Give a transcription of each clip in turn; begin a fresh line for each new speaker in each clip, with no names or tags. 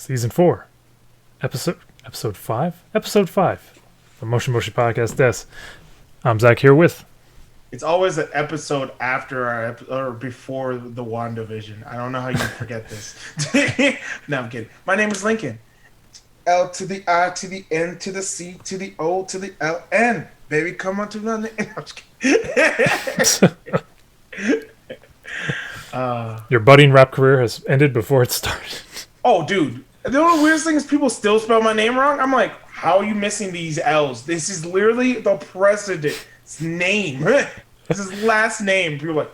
Season 4, episode 5? Episode 5 of Moshi Podcast Des. I'm Zach here with...
It's always an episode after or before the Wandavision. I don't know how you forget this. No, I'm kidding. My name is Lincoln. L to the I to the N to the C to the O to the L N. Baby, come on to the
Your budding rap career has ended before it started.
Oh, dude. The only weirdest thing is people still spell my name wrong. I'm like, how are you missing these L's? This is literally the president's name. This is his last name. People are like,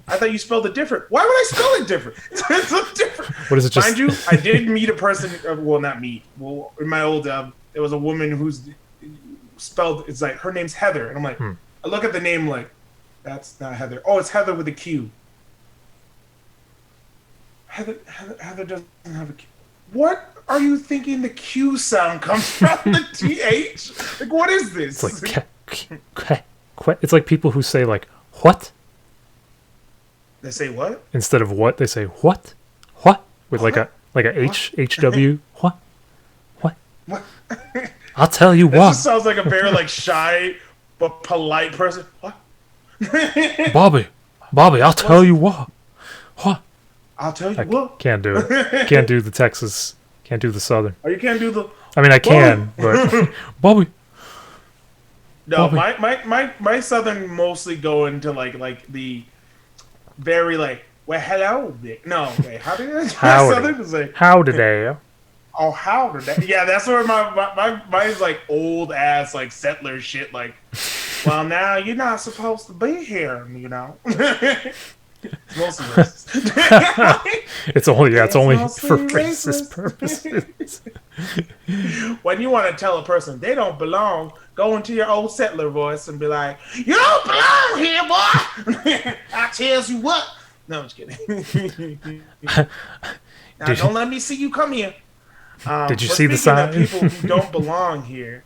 I thought you spelled it different. Why would I spell it different? It's so different.
What is it just?
Mind you, I did meet a person. Well, not meet. Well, in my old, there was a woman who's spelled. It's like her name's Heather, and I'm like, I look at the name like, that's not Heather. Oh, it's Heather with a Q. Heather doesn't have a Q. What are you thinking the Q sound comes from? The TH? Like, what is this?
It's like it's like people who say like what
They say what
instead of what, they say what with like a HW what. I'll tell you
that
what.
just sounds like a very like shy but polite person. What?
Bobby, I'll tell you what.
I'll tell you what.
Can't do it. Can't do the Texas. Can't do the Southern.
Oh, you can't do the.
I mean, I can, but Bobby.
No, my Southern mostly go into like the very like, well, hello. No, wait, how do you? Southern is like,
howdy there.
Oh, howdy there. Yeah, that's where mine's like old ass like settler shit. Like, well, now you're not supposed to be here, you know. It's mostly racist.
it's only for racist purposes.
When you want to tell a person they don't belong, go into your old settler voice and be like, "You don't belong here, boy." I tells you what. No, I'm just kidding. Now, don't let me see you come here.
Did you see the sign?
People who don't belong here.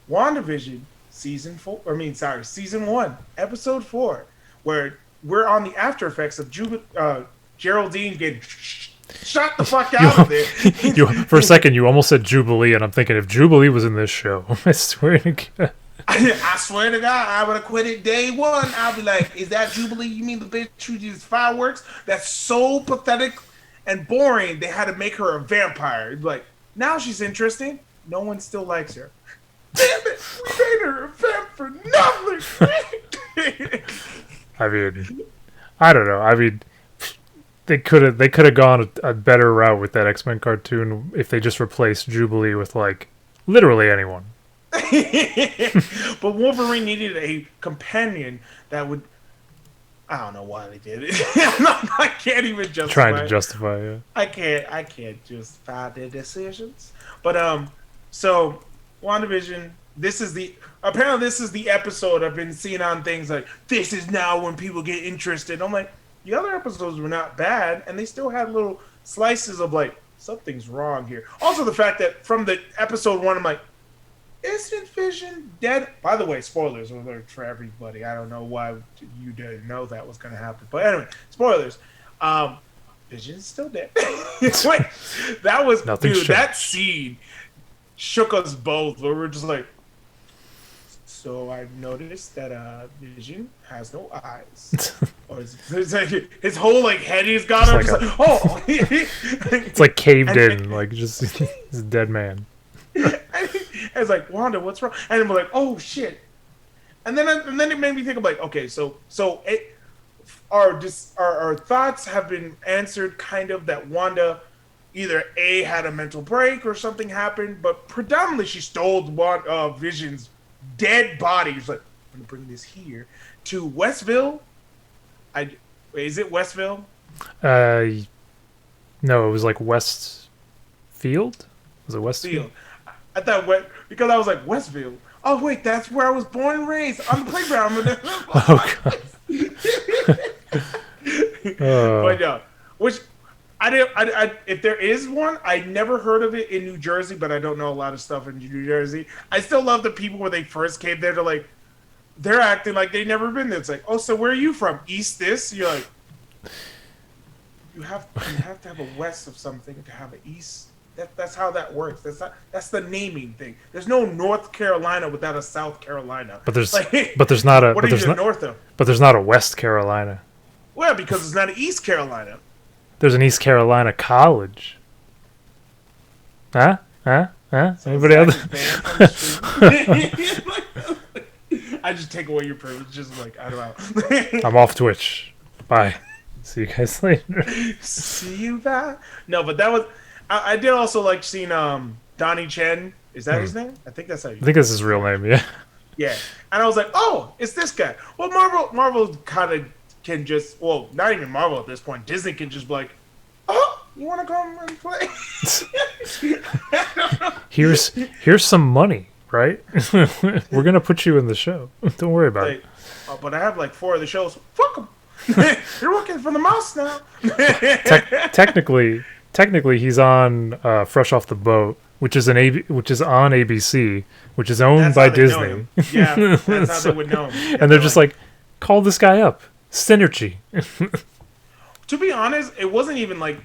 Wandavision season 1, episode 4, where we're on the after effects of Geraldine getting shot the fuck out of there.
For a second, you almost said Jubilee, and I'm thinking if Jubilee was in this show, I swear to God.
I swear to God, I would have quit it day one. I'll be like, is that Jubilee? You mean the bitch who uses fireworks? That's so pathetic and boring. They had to make her a vampire. Like, now she's interesting. No one still likes her. Damn it, we made her a vamp for nothing.
I mean, I don't know. I mean, they could have gone a better route with that X-Men cartoon if they just replaced Jubilee with like literally anyone.
But Wolverine needed a companion that would. I don't know why they did it. I can't even justify.
Trying to justify it.
I can't justify their decisions. But so WandaVision. Apparently this is the episode I've been seeing on things like, this is now when people get interested. I'm like, the other episodes were not bad, and they still had little slices of like, something's wrong here. Also the fact that from the episode 1, I'm like, isn't Vision dead? By the way, spoilers alert for everybody. I don't know why you didn't know that was going to happen. But anyway, spoilers. Vision's still dead. Wait, that was,
Nothing's
dude,
changed.
that scene shook us both. Where we're just like, so I've noticed that Vision has no eyes. Or it's like his whole like head he's got on. Oh,
it's like caved in, like just he's a dead man.
I was like, Wanda, what's wrong? And then we're like, oh shit. And then it made me think of like, okay, so our thoughts have been answered, kind of, that Wanda either A, had a mental break or something happened, but predominantly she stole Vision's dead body. She's like, I'm gonna bring this here to Westville. Is it Westville?
No, it was like Westfield. Was it Westfield?
I thought because I was like, Westville. Oh wait, that's where I was born and raised, on the playground.
Oh God.
But yeah, which I if there is one, I never heard of it in New Jersey, but I don't know a lot of stuff in New Jersey. I still love the people when they first came there. They're acting like they never been there. It's like, oh, so where are you from? East this? You're like, you have to have a west of something to have an east. That's how that works. That's the naming thing. There's no North Carolina without a South Carolina.
But there's
Like,
but there's not a
what
but
are you
there's
the
not
north of?
but there's not a West Carolina.
Well, because it's not an East Carolina.
There's an East Carolina college. Huh? Huh? Huh?
So
Anybody else?
Zach is banned from the street. I just take away your privilege. Just like I don't know.
I'm off Twitch. Bye. See you guys later.
See you back. No, but that was. I did also like seeing Donnie Chen. Is that his name? I think that's how you.
I think that's his real name. Yeah.
Yeah, and I was like, oh, it's this guy. Well, Marvel kind of can just, well, not even Marvel at this point. Disney can just be like, oh, you want to come and play?
Here's some money, right? We're gonna put you in the show. Don't worry about it.
But I have like 4 of the shows. Fuck them. You're working for the mouse now.
Technically, he's on Fresh Off the Boat, which is on ABC, which is owned by Disney.
Yeah, that's how they would know him. Yeah,
and they're just like, call this guy up. Synergy.
To be honest, it wasn't even like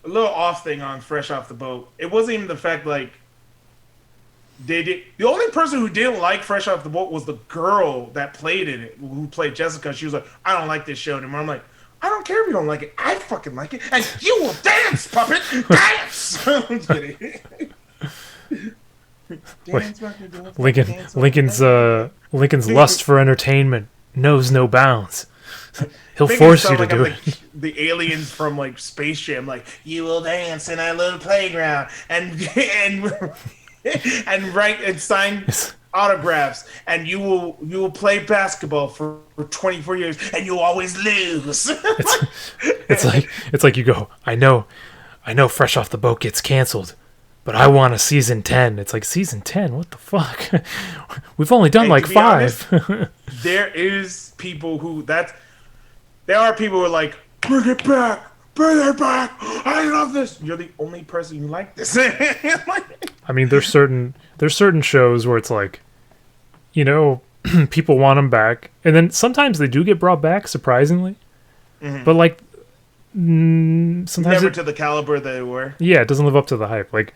a little off thing on Fresh Off the Boat. It wasn't even the fact like they did. The only person who didn't like Fresh Off the Boat was the girl that played in it, who played Jessica. She was like, I don't like this show anymore. I'm like, I don't care if you don't like it. I fucking like it, and you will dance, puppet, dance. I'm kidding. Dance,
Lincoln's lust for entertainment knows no bounds. He'll force you to do it.
The aliens from like Space Jam, like you will dance in our little playground and write and sign autographs, and you will play basketball for 24 years, and you'll always lose.
It's like you go, I know, Fresh Off the Boat gets canceled, but I want a season 10. It's like, season 10? What the fuck? We've only done like 5.
Honest, there are people who are like, bring it back. I love this. You're the only person who like this.
I mean, there's certain shows where it's like, people want them back, and then sometimes they do get brought back, surprisingly. Mm-hmm. But like, sometimes
never to the caliber they were.
Yeah, it doesn't live up to the hype. Like,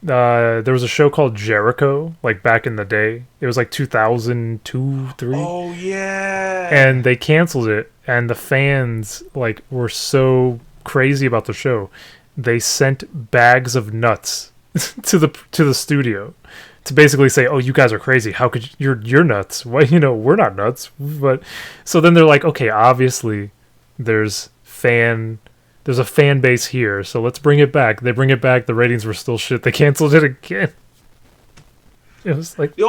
there was a show called Jericho, like back in the day. It was like 2002, 3.
Oh yeah.
And they canceled it, and the fans like were so crazy about the show, they sent bags of nuts to the studio to basically say, "Oh, you guys are crazy. How could you're nuts? Why, we're not nuts." But so then they're like, "Okay, obviously there's a fan base here, so let's bring it back." They bring it back. The ratings were still shit. They canceled it again. It was like
the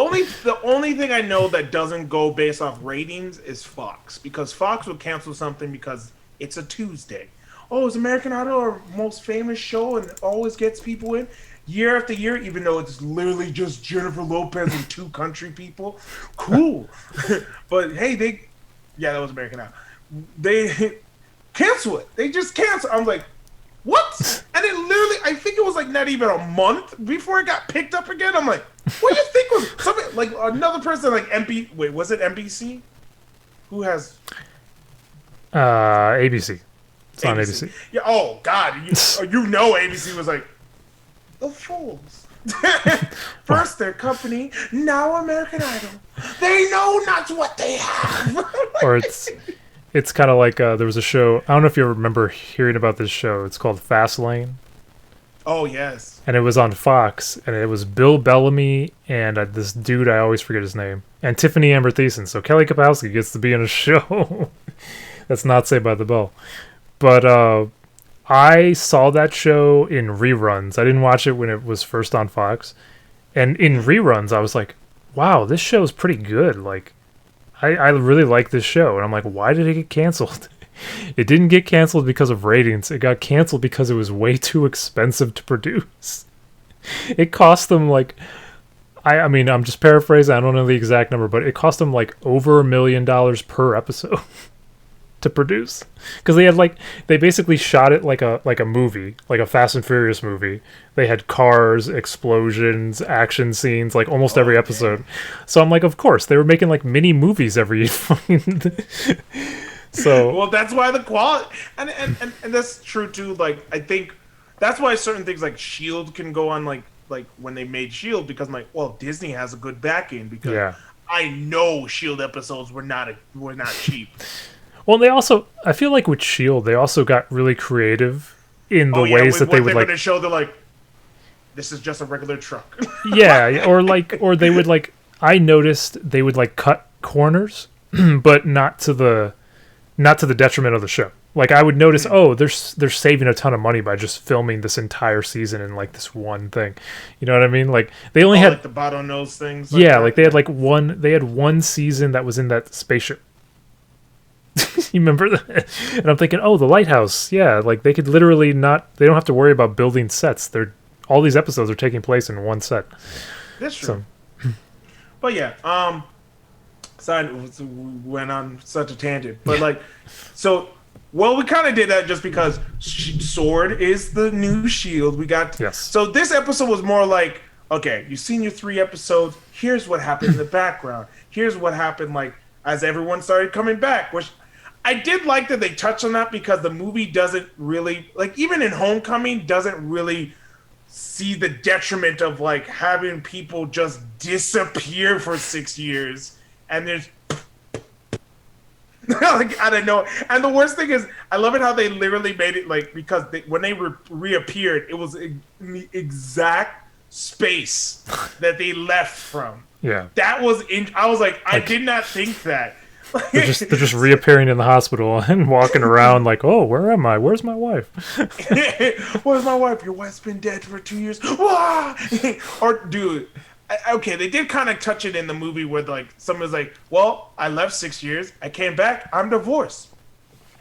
only thing I know that doesn't go based off ratings is Fox, because Fox will cancel something because it's a Tuesday. Oh, is American Idol our most famous show and it always gets people in year after year, even though it's literally just Jennifer Lopez and 2 country people? Cool. But hey, that was American Idol. They cancel it. They just cancel. I'm like, what? And it literally, I think it was like not even a month before it got picked up again. I'm like, what do you think was something like another person like was it NBC? Who has
ABC. It's on ABC.
Yeah. Oh God. ABC was like the fools. First their company, now American Idol. They know not what they have.
Or it's kind of like there was a show. I don't know if you remember hearing about this show. It's called Fastlane.
Oh yes.
And it was on Fox, and it was Bill Bellamy and this dude, I always forget his name, and Tiffany Amber Thiessen. So Kelly Kapowski gets to be in a show. That's not Saved by the Bell. But I saw that show in reruns. I didn't watch it when it was first on Fox. And in reruns, I was like, wow, this show's pretty good. Like, I really like this show. And I'm like, why did it get canceled? It didn't get canceled because of ratings. It got canceled because it was way too expensive to produce. It cost them like, I mean, I'm just paraphrasing. I don't know the exact number, but it cost them like over $1 million per episode to produce, because they basically shot it like a movie, like a Fast and Furious movie. They had cars, explosions, action scenes, like almost every episode. So I'm like, of course they were making like mini movies every So
Well, that's why the quality, and that's true too. Like, I think that's why certain things like Shield can go on, like when they made Shield, because I'm like, well, Disney has a good backing, because
yeah.
I know Shield episodes were not cheap.
Well, they also, I feel like with Shield, they also got really creative in the
Oh yeah,
ways
with
that they
what
would
they're
like,
gonna show, they're like, this is just a regular truck.
yeah, or they would like. I noticed they would like cut corners, but not to the detriment of the show. Like I would notice, oh, they're saving a ton of money by just filming this entire season in like this one thing. You know what I mean? Like they only had
like the bottlenose things.
yeah,
that?
like they had like one season that was in that spaceship. You remember that? And I'm thinking, oh, the lighthouse. Yeah, like they could literally not. They don't have to worry about building sets. They're all these episodes are taking place in one set.
That's true. But yeah, sorry, we went on such a tangent. But like, so well, we kind of did that just because Sword is the new Shield. We got
Yes.
So this episode was more like, okay, you've seen your 3 episodes. Here's what happened in the background. Here's what happened like as everyone started coming back, which I did like that they touched on that, because the movie doesn't really, like, even in Homecoming, doesn't really see the detriment of like having people just disappear for 6 years and there's like I don't know. And the worst thing is, I love it how they literally made it like, because when they reappeared, it was in the exact space that they left from.
Yeah.
That was I was like, I did not think that.
They're just reappearing in the hospital and walking around like, oh, where am I? Where's my wife?
Where's my wife? Your wife's been dead for 2 years. Wah! Or dude, okay, they did kind of touch it in the movie where like someone's like, well, I left 6 years, I came back, I'm divorced.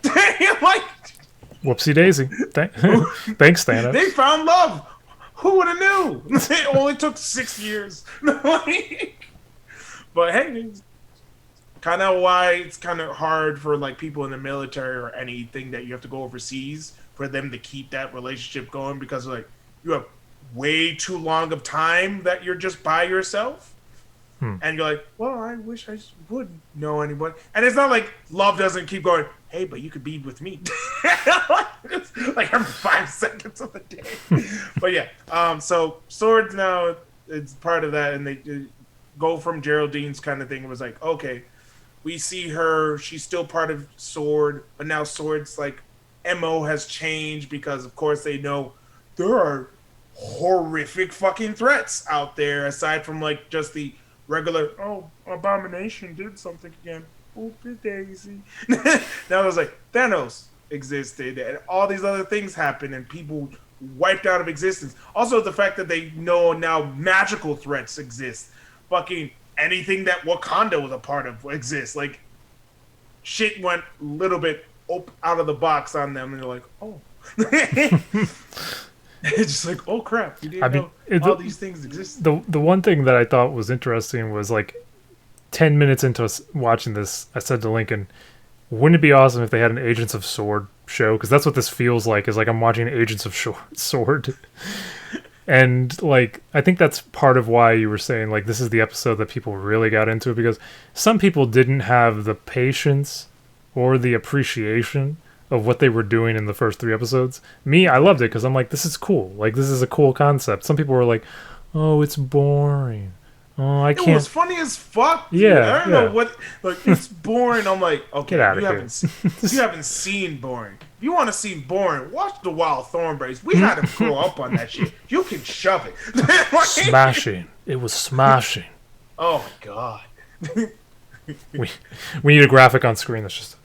Like,
whoopsie daisy. Thanks, Thanos.
they found love. Who would have knew? It only took 6 years. But hey, kind of why it's kind of hard for like people in the military or anything that you have to go overseas for them to keep that relationship going, because like you have way too long of time that you're just by yourself. And you're like, well, I wish I would know anybody. And it's not like love doesn't keep going, hey, but you could be with me. It's like every 5 seconds of the day. But yeah, so Swords now, it's part of that, and they go from Geraldine's kind of thing. It was like, okay, we see her, she's still part of Sword, but now Sword's like MO has changed, because of course they know there are horrific fucking threats out there aside from like just the regular, oh, Abomination did something again. Oopie daisy. Now it was like Thanos existed and all these other things happened and people wiped out of existence. Also the fact that they know now magical threats exist. Fucking anything that Wakanda was a part of exists. Like, shit went a little bit out of the box on them, and they're like, oh. It's just like, oh crap, you didn't know all these things exist.
The one thing that I thought was interesting was like 10 minutes into us watching this, I said to Lincoln, wouldn't it be awesome if they had an Agents of Sword show? Because that's what this feels like, is like I'm watching Agents of Sword. And like I think that's part of why you were saying like this is the episode that people really got into it, because some people didn't have the patience or the appreciation of what they were doing in the first 3 episodes. Me, I loved it because I'm like, this is cool. Like this is a cool concept. Some people were like, oh, it's boring. Oh, I can't.
It was funny as fuck. Dude.
Yeah,
I don't know what. Like, it's boring. I'm like, okay,
Get out of
you
here.
you haven't seen boring. If you want to see boring, watch The Wild Thornberrys. We had to grow up on that shit. You can shove it.
Smashing. It was smashing.
Oh my god.
we need a graphic on screen that's just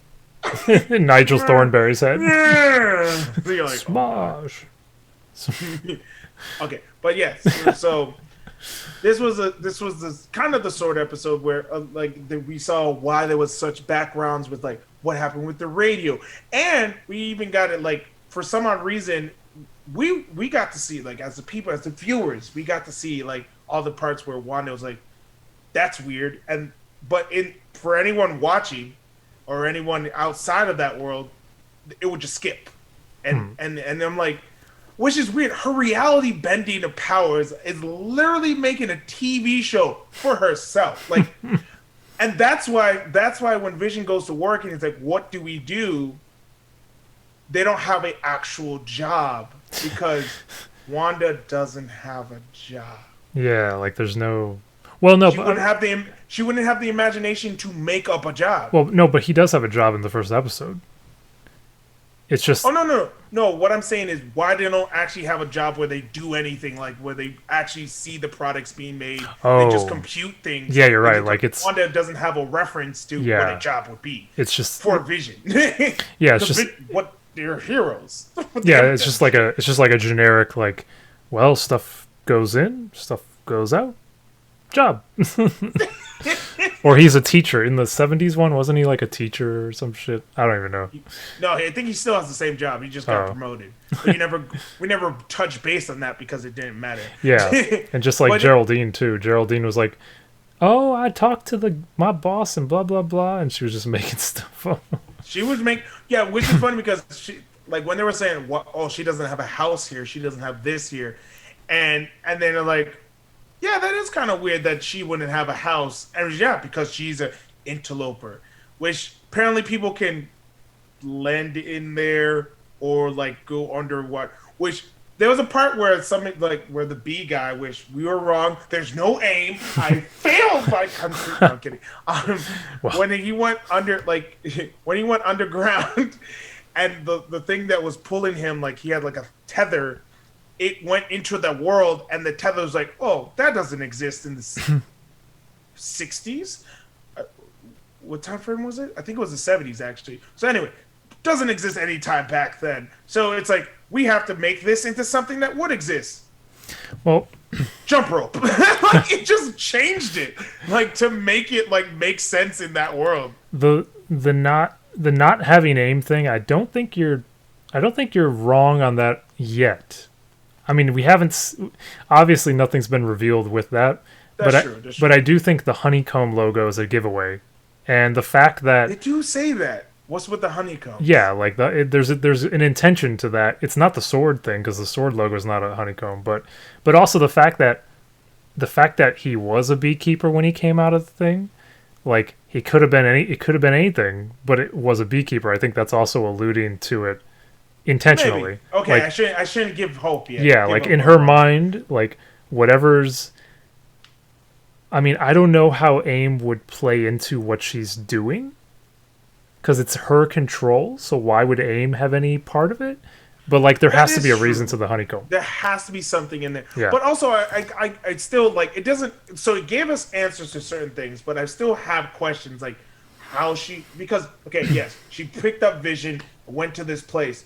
Nigel Thornberry's head.
Yeah. So you're like,
Smash.
Okay, but yes. So this was this kind of the Sword episode where we saw why there was such backgrounds with like what happened with the radio, and we even got it like for some odd reason we got to see like as the people, as the viewers, we got to see like all the parts where Wanda was like, that's weird, but for anyone watching or anyone outside of that world, it would just skip, and I'm like, which is weird. Her reality bending of powers is literally making a TV show for herself. Like, and And that's why when Vision goes to work and he's like, "What do we do?" They don't have an actual job because Wanda doesn't have a job.
Yeah, like there's no. Well, no,
She
but
wouldn't have the imagination to make up a job.
well, no, but he does have a job in the first episode. It's
Oh
just
no! What I'm saying is, why they don't actually have a job where they do anything, like where they actually see the products being made. They just
oh,
compute things.
yeah, you're right.
Because
Like it's
Wanda doesn't have a reference to what
yeah,
a job would be
it's just
for Vision.
yeah, it's just
What they're heroes.
yeah, it's just like a generic like, well, stuff goes in, stuff goes out, job. Or he's a teacher in the '70s one, wasn't he? Like a teacher or some shit. I don't even know.
No, I think he still has the same job. He just got promoted. But we never touched base on that because it didn't matter.
Yeah, and just like
But
Geraldine too. Geraldine was like, "Oh, I talked to my boss and blah blah blah," and she was just making stuff up.
she was which is funny because she like when they were saying, "What? Oh, she doesn't have a house here. She doesn't have this here," and then they're like, "Yeah, that is kind of weird that she wouldn't have a house." And yeah, because she's an interloper, which apparently people can lend in there or like go under what. Which there was a part where something like where the B guy, which we were wrong. There's no aim. I failed my country. No, I'm kidding.
Wow.
When he went under, like when he went underground, and the thing that was pulling him, like he had like a tether. It went into the world, and the tether was like, "Oh, that doesn't exist in the 60s." What time frame was it? I think it was the 70s, actually. So anyway, doesn't exist any time back then. So it's like we have to make this into something that would exist.
Well,
Jump rope. Like it just changed it, like to make it like make sense in that world.
the not having aim thing, I don't think you're wrong on that yet. I mean, we haven't obviously nothing's been revealed with that,
That's
but
true.
but I do think the honeycomb logo is a giveaway, and the fact
They
that
do say that. What's with the honeycomb?
yeah, like there's an intention to that. It's not the sword thing because the sword logo is not a honeycomb, but also the fact that he was a beekeeper when he came out of the thing, like it could have been anything, but it was a beekeeper. I think that's also alluding to it intentionally.
Maybe. Okay,
like,
I shouldn't give hope yet.
yeah,
Give
like
hope.
in her mind, like whatever's. I mean, I don't know how aim would play into what she's doing, because it's her control. So why would aim have any part of it? But like, there
That
has to be a
is
reason
true.
to the honeycomb.
There has to be something in there.
Yeah.
But also, I still like it doesn't. So it gave us answers to certain things, but I still have questions like how because okay, yes, she picked up Vision, went to this place.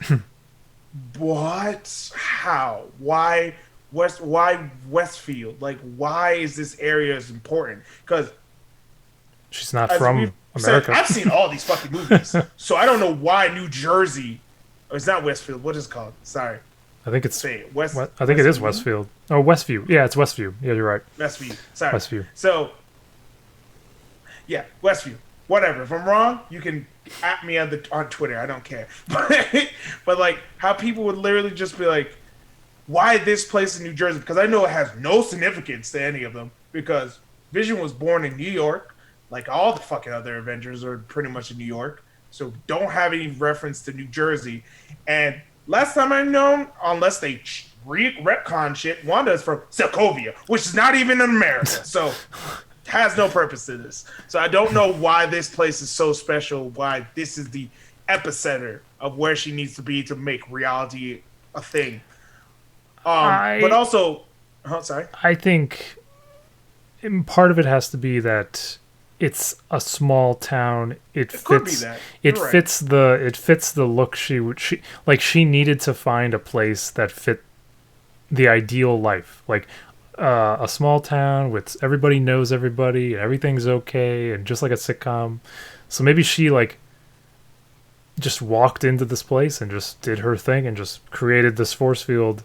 What? How? Why? Why Westfield? Like, why is this area as important? Because
She's not from America.
I've seen all these fucking movies, so I don't know why New Jersey. Or it's not Westfield. What is it called? Sorry.
I think it's
Say it. West.
I think it is Westfield. Oh, Westview. Yeah, it's Westview. Yeah, you're right.
Westview. Sorry.
Westview.
So, yeah, Westview. Whatever. If I'm wrong, you can at me on Twitter. I don't care. But like how people would literally just be like, "Why this place in New Jersey?" Because I know it has no significance to any of them. Because Vision was born in New York, like all the fucking other Avengers are pretty much in New York. So don't have any reference to New Jersey. And last time I know, unless they retcon shit, Wanda is from Sokovia, which is not even in America. So has no purpose to this. So I don't know why this place is so special, why this is the epicenter of where she needs to be to make reality a thing. But also, sorry.
I think part of it has to be that it's a small town. It fits.
Could be that.
It
You're
fits the look she needed to find a place that fit the ideal life. Like a small town with everybody knows everybody and everything's okay and just like a sitcom. So maybe she like just walked into this place and just did her thing and just created this force field.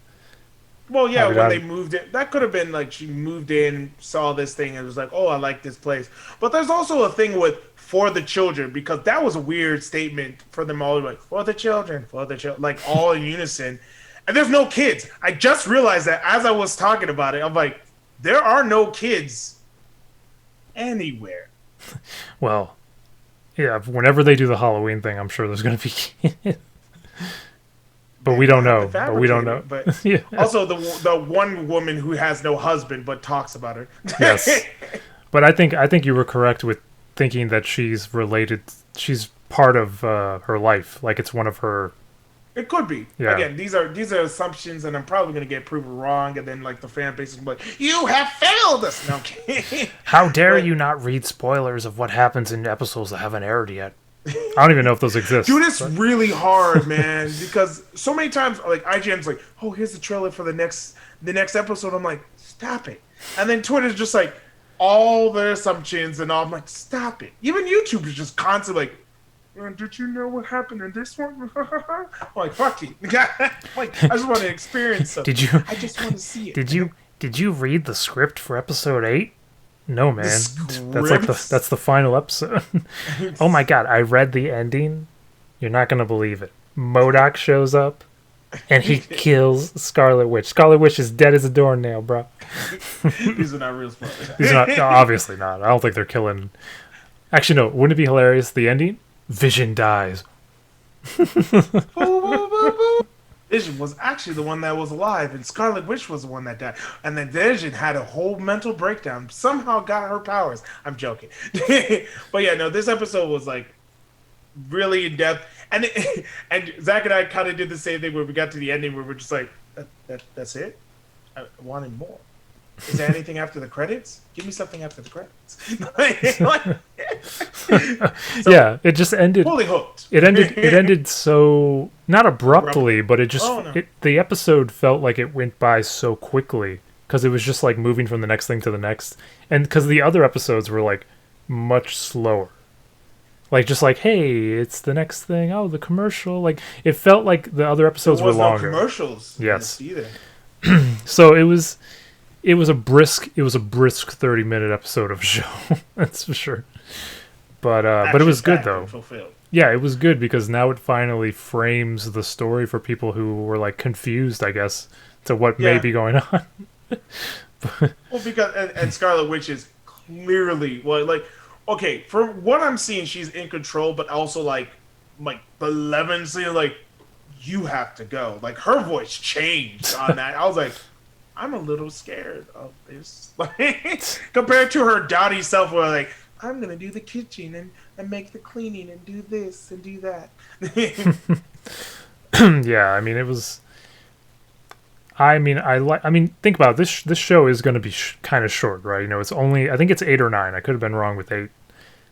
Well, yeah, when they moved in, that could have been like she moved in, saw this thing, and was like, "Oh, I like this place." But there's also a thing with "for the children" because that was a weird statement for them all, like "for the children," like all in unison. And there's no kids. I just realized that as I was talking about it. I'm like, there are no kids anywhere.
Well, yeah, whenever they do the Halloween thing, I'm sure there's going to be. But we don't know. But we don't know.
But
Yeah.
also the one woman who has no husband but talks about her.
Yes. But I think you were correct with thinking that she's related. She's part of her life. Like it's one of her.
It could be.
Yeah.
Again, these are assumptions, and I'm probably going to get proven wrong, and then like the fan base is like, "You have failed us." No, I'm kidding.
How dare you not read spoilers of what happens in episodes that haven't aired yet? I don't even know if those exist.
Dude, it's really hard, man, because so many times, like IGN's like, "Oh, here's the trailer for the next episode." I'm like, "Stop it!" And then Twitter's just like, all their assumptions and all. I'm like, "Stop it!" Even YouTube is just constantly like, "Did you know what happened in this one?" I'm like, "Fuck you!" Like, I just want to experience something. I just want to see it.
Did you read the script for episode 8? No, man. That's the final episode. Oh my god, I read the ending. You're not gonna believe it. MODOK shows up, and he kills Scarlet Witch. Scarlet Witch is dead as a doornail, bro.
These are not real spoilers.
These are not. No, obviously not. I don't think they're killing. Actually, no. Wouldn't it be hilarious? The ending. Vision dies.
Vision was actually the one that was alive, and Scarlet Witch was the one that died. And then Vision had a whole mental breakdown, somehow got her powers. I'm joking. But yeah, no, this episode was like really in depth. And and Zach and I kind of did the same thing where we got to the ending where we're just like, that's it? I wanted more. Is there anything after the credits? Give me something after the credits.
So, yeah, it just ended.
Fully hooked.
It ended so not abruptly, but it just the episode felt like it went by so quickly because it was just like moving from the next thing to the next, and because the other episodes were like much slower. Like just like, hey, it's the next thing. Oh, the commercial. Like it felt like the other episodes were longer.
No commercials.
Yes.
Either.
So it was a brisk 30-minute episode of a show. That's for sure. But it was good though.
Fulfilled.
Yeah, it was good because now it finally frames the story for people who were like confused, I guess, to what may be going on.
Well, because and Scarlet Witch is clearly like okay, for what I'm seeing, she's in control, but also like the Levin scene, like you have to go. Like her voice changed on that. I was like, I'm a little scared of this, like compared to her dotty self, where like I'm gonna do the kitchen and make the cleaning and do this and do that.
Yeah, I mean it was. I mean, think about it. This show is going to be kind of short, right? You know, it's only, I think it's 8 or 9. I could have been wrong with 8.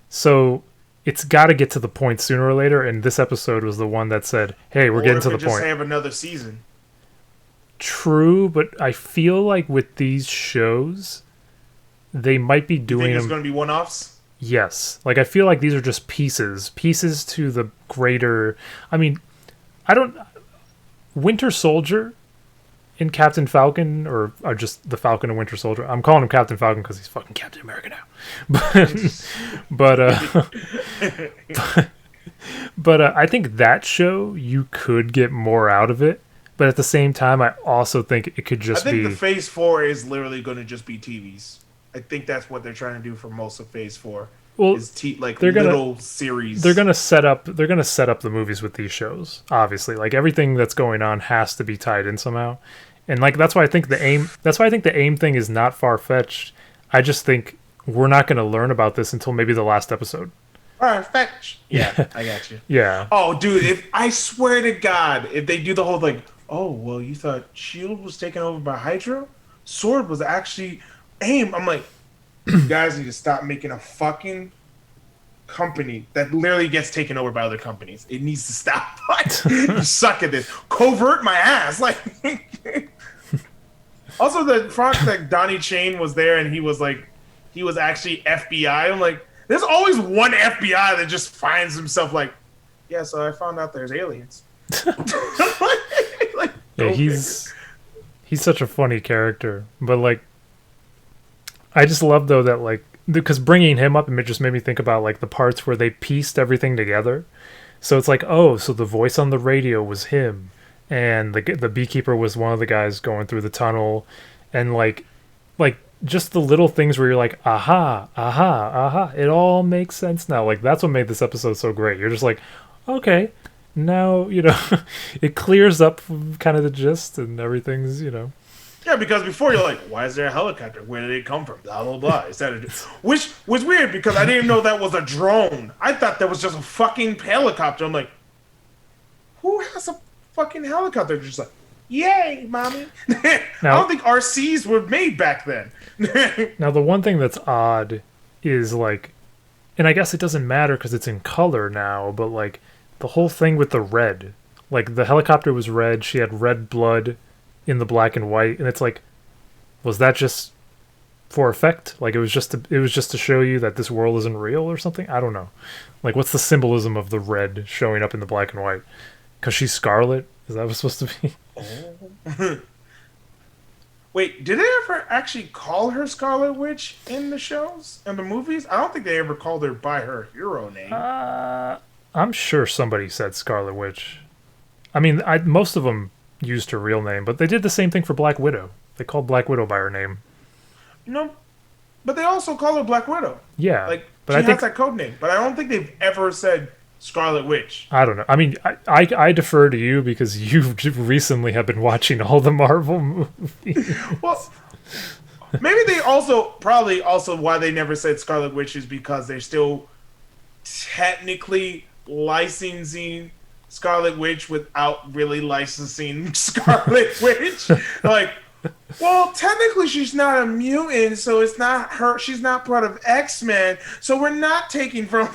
So it's got to get to the point sooner or later. And this episode was the one that said, "Hey, we're getting to the point."
Just have another season.
True, but I feel like with these shows, they might be doing.
You think it's going to be one-offs?
Yes, like I feel like these are just pieces to the greater. I mean, I don't. Winter Soldier. In Captain Falcon, or just the Falcon and Winter Soldier. I'm calling him Captain Falcon because he's fucking Captain America now. But I think that show, you could get more out of it. But at the same time, I also think it could just be...
I think the Phase 4 is literally going to just be TVs. I think that's what they're trying to do for most of Phase 4.
Well,
is little series.
They're gonna set up the movies with these shows. Obviously, like everything that's going on has to be tied in somehow. And like that's why I think the aim thing is not far fetched. I just think we're not going to learn about this until maybe the last episode.
Fetch. Yeah, I got you.
Yeah.
Oh, dude, I swear to God, if they do the whole like, oh well, you thought Shield was taken over by Hydra, Sword was actually AIM. I'm like, you guys need to stop making a fucking company that literally gets taken over by other companies. It needs to stop. You suck at this. Covert my ass. Like. Also, the fact that Donnie Chain was there and he was actually FBI. I'm like, there's always one FBI that just finds himself like, yeah. So I found out there's aliens. Like,
yeah, he's such a funny character, but like, I just love though that like because bringing him up, it just made me think about like the parts where they pieced everything together. So it's like, oh, so the voice on the radio was him. And the beekeeper was one of the guys going through the tunnel, and like just the little things where you're like, aha, aha, aha. It all makes sense now. Like, that's what made this episode so great. You're just like, okay, now, it clears up kind of the gist and everything's,
Yeah, because before you're like, why is there a helicopter? Where did it come from? Blah blah blah. Is that which was weird because I didn't know that was a drone. I thought that was just a fucking helicopter. I'm like, who has a fucking helicopter? Just like, yay, mommy. I don't think RCs were made back then.
Now, the one thing that's odd is like, and I guess it doesn't matter because it's in color now, but like the whole thing with the red, like the helicopter was red, she had red blood in the black and white, and it's like, was that just for effect? Like it was just to show you that this world isn't real or something? I don't know. Like, what's the symbolism of the red showing up in the black and white? Because she's Scarlet? Is that what's supposed to be?
Oh. Wait, did they ever actually call her Scarlet Witch in the shows and the movies? I don't think they ever called her by her hero name.
I'm sure somebody said Scarlet Witch. I mean, most of them used her real name, but they did the same thing for Black Widow. They called Black Widow by her name.
But they also call her Black Widow.
Yeah,
like
but
she has that code name. But I don't think they've ever said Scarlet Witch.
I don't know. I mean, I defer to you because you recently have been watching all the Marvel movies.
Well, maybe they probably also why they never said Scarlet Witch is because they're still technically licensing Scarlet Witch without really licensing Scarlet Witch. Like, well, technically she's not a mutant, so it's not her. She's not part of X-Men, so we're not taking from.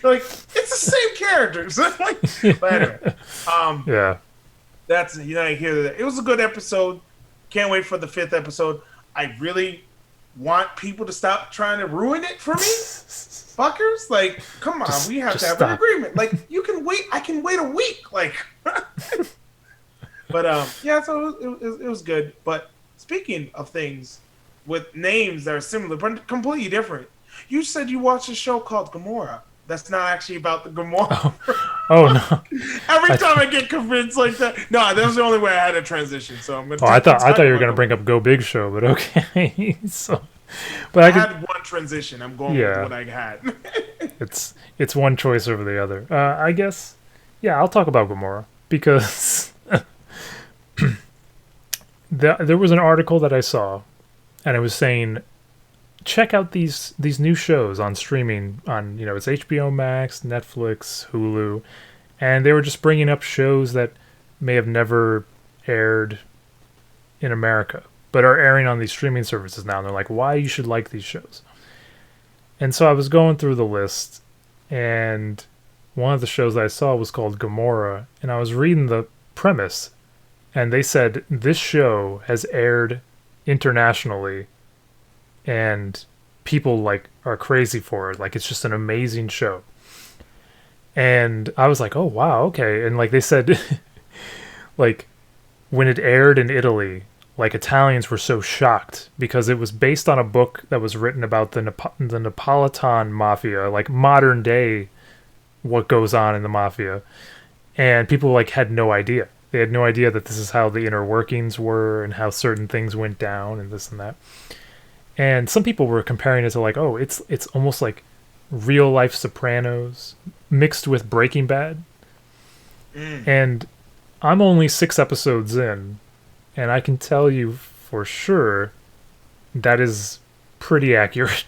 like it's the same characters. But anyway,
yeah,
that's I hear that it was a good episode. Can't wait for the 5th episode. I really want people to stop trying to ruin it for me, fuckers. Like, come on, we have to have an agreement. Like, you can wait. I can wait a week. Like, but yeah. So it was good. But speaking of things with names that are similar but completely different. You said you watched a show called Gomorrah. That's not actually about the Gomorrah.
Oh no!
Every time I get convinced like that, no, that was the only way I had to transition. So I'm gonna.
Oh, I thought you were gonna bring up Go Big Show, but okay. So, but
I had one transition. I'm going with what I had.
it's one choice over the other. I guess. Yeah, I'll talk about Gomorrah because there was an article that I saw, and it was saying, check out these new shows on streaming on it's HBO Max, Netflix, Hulu, and they were just bringing up shows that may have never aired in America but are airing on these streaming services now, and they're like, why you should like these shows. And so I was going through the list, and one of the shows that I saw was called Gomorrah, and I was reading the premise, and they said this show has aired internationally and people like are crazy for it. Like, it's just an amazing show. And I was like, oh wow, okay. And like they said, like when it aired in Italy, like Italians were so shocked because it was based on a book that was written about the Neapolitan mafia, like modern day what goes on in the mafia. And people like had no idea. They had no idea that this is how the inner workings were and how certain things went down and this and that. And some people were comparing it to like, oh, it's almost like real life Sopranos mixed with Breaking Bad. And I'm only 6 episodes in, and I can tell you for sure that is pretty accurate.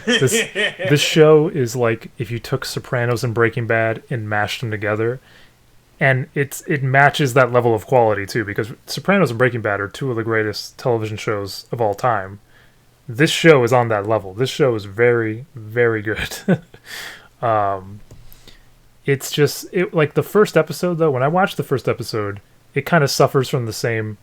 This show is like if you took Sopranos and Breaking Bad and mashed them together, and it matches that level of quality too, because Sopranos and Breaking Bad are 2 of the greatest television shows of all time. This show is on that level. This show is very, very good. It's just like the first episode though. When I watched the first episode, it kind of suffers from the same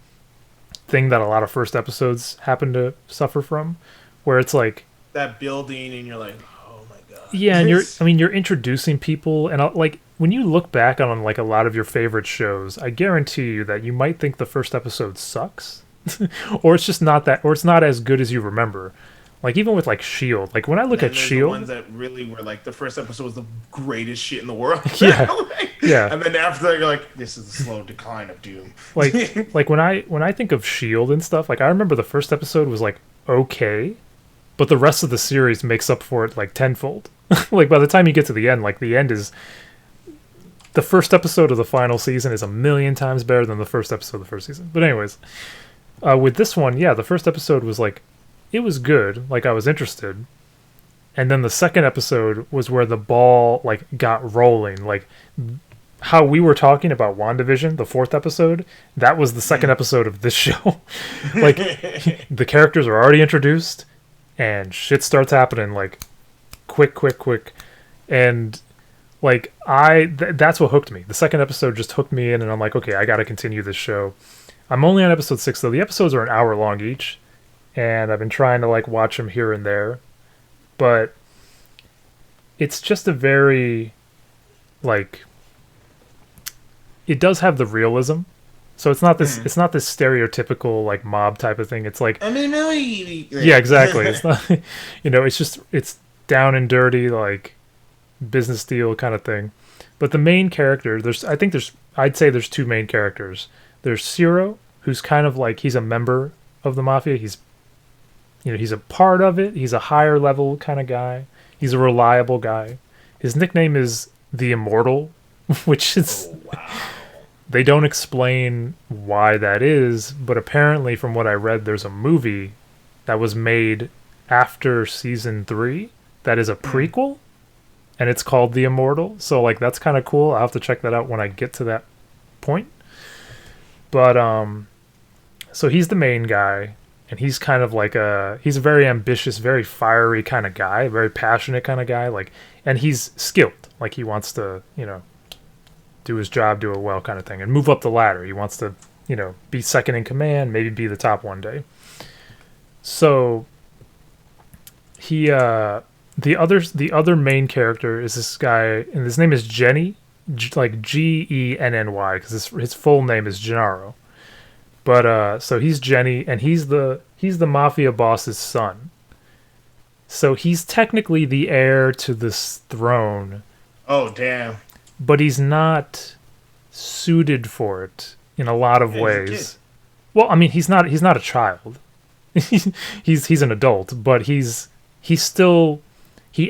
thing that a lot of first episodes happen to suffer from, where it's like
that building, and you're like, oh my god.
Yeah, and you're introducing people, and like when you look back on like a lot of your favorite shows, I guarantee you that you might think the first episode sucks. Or it's just not that, or it's not as good as you remember. Like even with like Shield, like when I look at Shield,
the ones that really were like the first episode was the greatest shit in the world.
Yeah, Yeah.
And then after that, you're like, this is the slow decline of Doom.
Like when I think of Shield and stuff, like I remember the first episode was like okay, but the rest of the series makes up for it like tenfold. Like by the time you get to the end, like the end is the first episode of the final season is a million times better than the first episode of the first season. But anyways, with this one, yeah, the first episode was like it was good, like I was interested. And then the second episode was where the ball like got rolling, like how we were talking about WandaVision, the fourth episode, that was the second episode of this show. Like the characters are already introduced and shit starts happening like quick. And like that's what hooked me. The second episode just hooked me in and I'm like, okay, I got to continue this show. I'm only on episode 6 though. The episodes are an hour long each and I've been trying to like watch them here and there. But it's just a very like it does have the realism, so it's not this stereotypical like mob type of thing. It's like yeah, exactly. It's not it's down and dirty like business deal kind of thing. But the main character, I'd say there's two main characters. There's Ciro, who's kind of like he's a member of the mafia. He's a part of it. He's a higher level kind of guy. He's a reliable guy. His nickname is the Immortal, which is they don't explain why that is, but apparently from what I read, there's a movie that was made after season 3 that is a prequel, and it's called The Immortal. So like that's kind of cool. I'll have to check that out when I get to that point. But so he's the main guy, and he's kind of like he's a very ambitious, very fiery kind of guy, very passionate kind of guy, like, and he's skilled. Like he wants to, do his job, do it well kind of thing, and move up the ladder. He wants to, be second in command, maybe be the top one day. So he the other main character is this guy, and his name is Jenny, like Genny, because his full name is Gennaro. But so he's Jenny, and he's the mafia boss's son. So he's technically the heir to this throne.
Oh damn!
But he's not suited for it in a lot of ways. Well, I mean, he's not a child. he's an adult, but he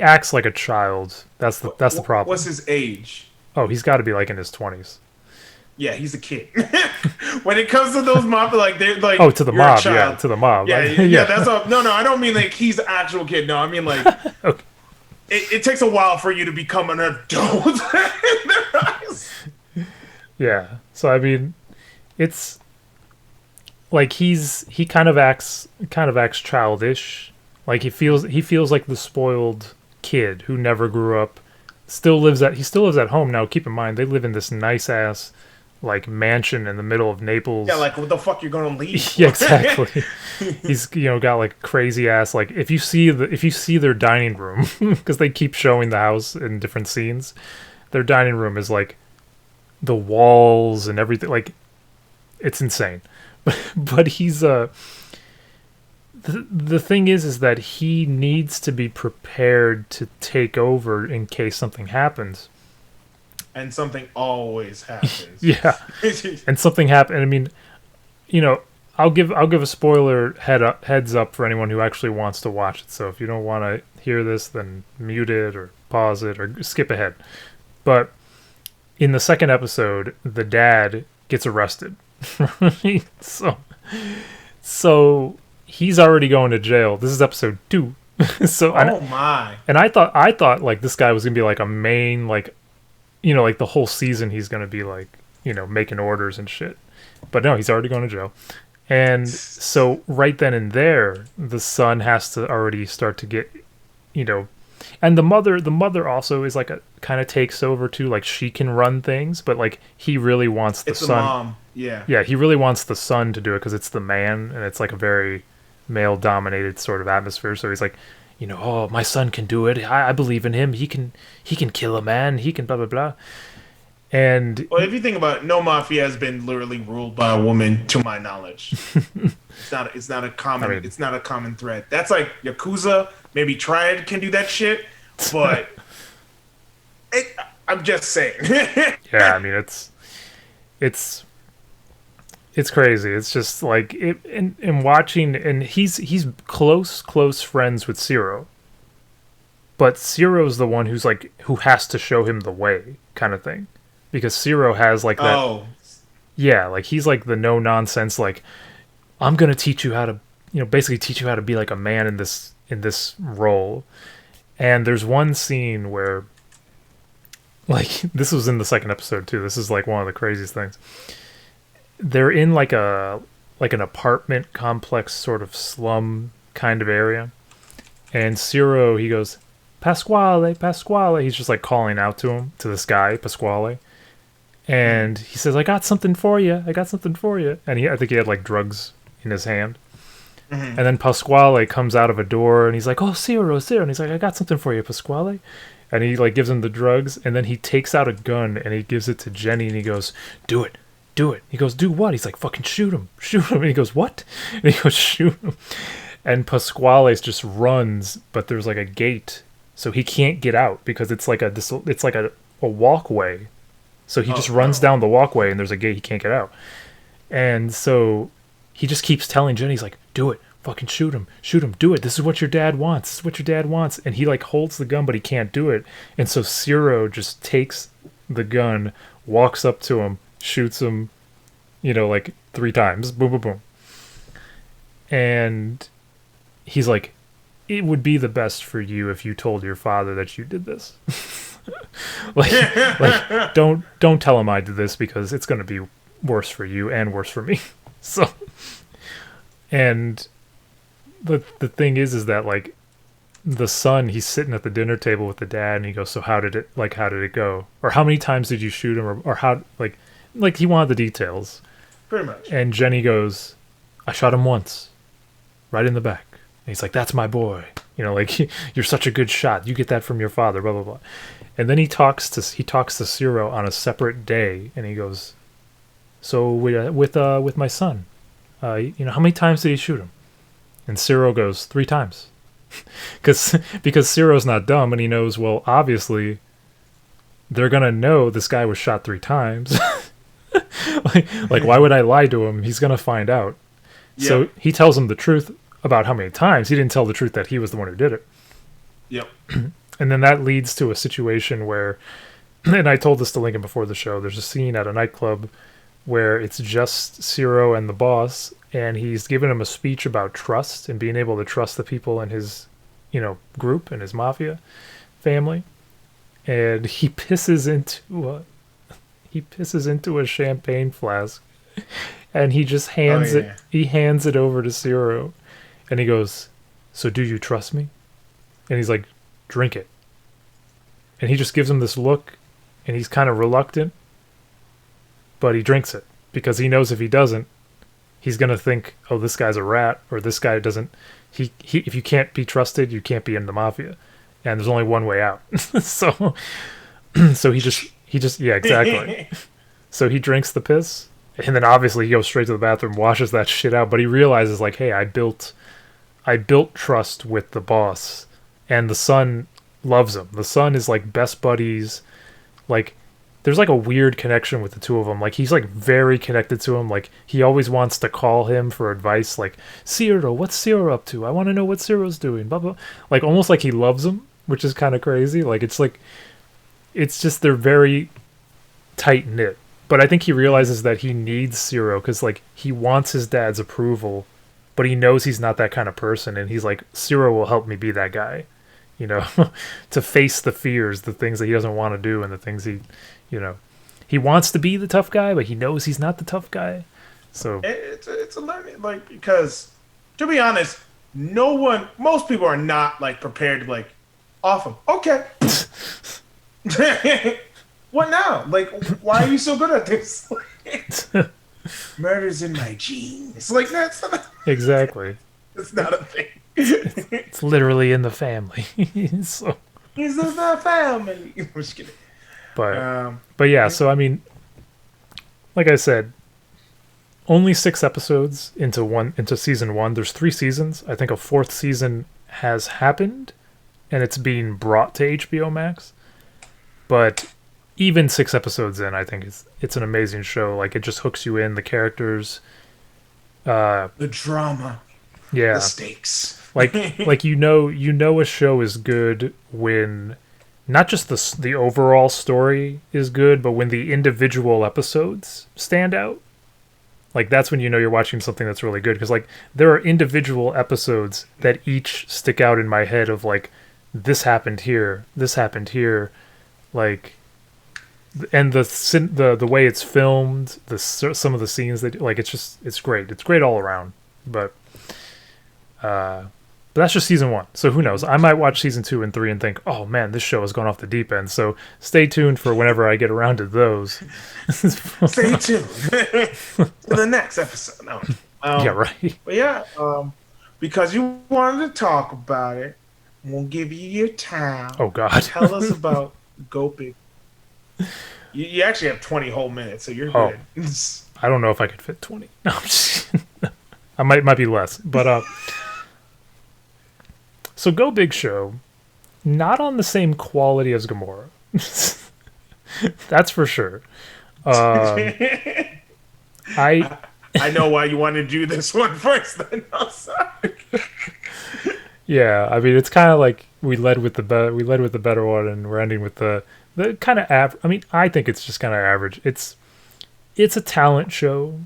acts like a child. That's the problem.
What's his age?
Oh, he's got to be like in his 20s.
Yeah, he's a kid. When it comes to those mob, like they're like
to the mob, yeah, to the mob.
Yeah. That's all. No, I don't mean like he's the actual kid. No, I mean like
okay.
It takes a while for you to become an adult in their eyes.
Yeah, so I mean, it's like he kind of acts childish. Like he feels like the spoiled kid who never grew up. He still lives at home now. Keep in mind they live in this nice ass like mansion in the middle of Naples.
Yeah, like what the fuck you're gonna leave?
Yeah, exactly. He's got like crazy ass like if you see their dining room, because they keep showing the house in different scenes, their dining room is like the walls and everything, like it's insane. But he's the thing is that he needs to be prepared to take over in case something happens.
And something always happens.
Yeah. And something happened. I mean, I'll give a spoiler heads up for anyone who actually wants to watch it. So if you don't want to hear this, then mute it or pause it or skip ahead. But in the second episode, the dad gets arrested. So he's already going to jail. This is episode 2. So
my.
And I thought like this guy was gonna be like a main like, like the whole season he's gonna be like, making orders and shit. But no, he's already going to jail. And so right then and there, the son has to already start to get, and the mother also is like kind of takes over too. Like she can run things, but like he really wants the son.
Mom. Yeah.
Yeah, he really wants the son to do it because it's the man, and it's like a very male-dominated sort of atmosphere. So he's like, oh, my son can do it. I believe in him. He can kill a man. He can blah blah blah. And
well, if you think about it, no mafia has been literally ruled by a woman, to my knowledge. It's not a common thread. That's like Yakuza, maybe Triad can do that shit, but I'm just saying.
Yeah, I mean it's it's crazy. It's just like in watching, and he's close friends with Zero, but Zero's the one who's like who has to show him the way kind of thing, because Zero has like that.
Oh,
Yeah, like he's like the no nonsense, like I'm gonna teach you how to, basically teach you how to be like a man in this role. And there's one scene where, like, this was in the second episode too. This is like one of the craziest things. They're in like an apartment complex, sort of slum kind of area, and Ciro, he goes, Pasquale, Pasquale. He's just like calling out to him, to this guy, Pasquale. And he says, I got something for you. I got something for you. And I think he had like drugs in his hand. And then Pasquale comes out of a door and he's like, oh, Ciro, Ciro. And he's like, I got something for you, Pasquale. And he like gives him the drugs. And then he takes out a gun and he gives it to Jenny and he goes, do it. Do it. He goes, do what? He's like, fucking shoot him. Shoot him. And he goes, what? And he goes, shoot him. And Pasquale just runs, but there's like a gate. So he can't get out because it's like a walkway. So he just runs down the walkway and there's a gate, he can't get out. And so he just keeps telling Jenny, he's like, do it. Fucking shoot him. Shoot him. Do it. This is what your dad wants. This is what your dad wants. And he like holds the gun, but he can't do it. And so Ciro just takes the gun, walks up to him, shoots him, like 3 times. Boom, boom, boom. And he's like, it would be the best for you if you told your father that you did this. like don't tell him I did this because it's going to be worse for you and worse for me. So, and the thing is that like the son, he's sitting at the dinner table with the dad and he goes, so how did it go? Or how many times did you shoot him? Or how, like he wanted the details.
pretty much.
And Jenny goes, I shot him once, right in the back. And he's like, that's my boy. Like, you're such a good shot. You get that from your father, blah, blah, blah. And then he talks to Ciro on a separate day, and he goes, so with my son, how many times did he shoot him? And Ciro goes, 3 times. because Ciro's not dumb, and he knows, well, obviously, they're going to know this guy was shot 3 times. like, why would I lie to him? He's going to find out. Yep. So he tells him the truth about how many times. He didn't tell the truth that he was the one who did it.
Yep.
And then that leads to a situation where, and I told this to Lincoln before the show, there's a scene at a nightclub where it's just Ciro and the boss, and he's giving him a speech about trust and being able to trust the people in his, group and his mafia family. And he pisses into a champagne flask, and he just hands it over to Ciro, and he goes, so do you trust me? And he's like, drink it. And he just gives him this look, and he's kind of reluctant, but he drinks it because he knows if he doesn't, he's going to think, oh, this guy's a rat, or this guy doesn't, he if you can't be trusted, you can't be in the mafia, and there's only one way out. so he just yeah, exactly. So he drinks the piss, and then obviously he goes straight to the bathroom, washes that shit out, but he realizes like, hey, I built trust with the boss, and the son loves him. The son is like best buddies. Like, there's like a weird connection with the two of them. Like, he's like very connected to him. Like, he always wants to call him for advice. Like, Ciro, what's Ciro up to? I want to know what Ciro's doing. Blah, blah. Like, almost like he loves him, which is kind of crazy. Like, it's just they're very tight knit. But I think he realizes that he needs Ciro because like he wants his dad's approval, but he knows he's not that kind of person, and he's like, Ciro will help me be that guy, to face the fears, the things that he doesn't want to do, and the things he wants to be the tough guy, but he knows he's not the tough guy. So
it's a learning, like, because to be honest, most people are not like prepared to like off him. Okay. What now? Like, why are you so good at this? Murder's in my genes. Like, that's not
exactly.
It's not a thing.
It's literally in the family. So
he's in the family. I'm just kidding.
But yeah. So I mean, like I said, only 6 episodes into season 1. There's 3 seasons. I think a 4th season has happened, and it's being brought to HBO Max. But even 6 episodes in, I think it's an amazing show. Like, it just hooks you in. The characters,
The drama, the
yeah,
stakes.
like you know a show is good when not just the overall story is good, but when the individual episodes stand out. Like, that's when you know you're watching something that's really good, because like there are individual episodes that each stick out in my head of like, this happened here, like, and the way it's filmed, some of the scenes that, like, it's great. It's great all around. But but that's just season 1. So who knows? I might watch season 2 and 3 and think, oh man, this show has gone off the deep end. So stay tuned for whenever I get around to those.
Stay tuned for the next episode. No.
Yeah, right.
But yeah, because you wanted to talk about it, we'll give you your time.
Oh God.
Tell us about Go Big. You actually have 20 whole minutes, so you're good.
I don't know if I could fit 20. No, I'm just I might be less, but so Go Big Show, not on the same quality as Gomorrah. That's for sure. I
know why you want to do this one first. Then I'm sorry.
Yeah, I mean, it's kind of like we led with the better one, and we're ending with the kind of I mean, I think it's just kind of average. It's a talent show.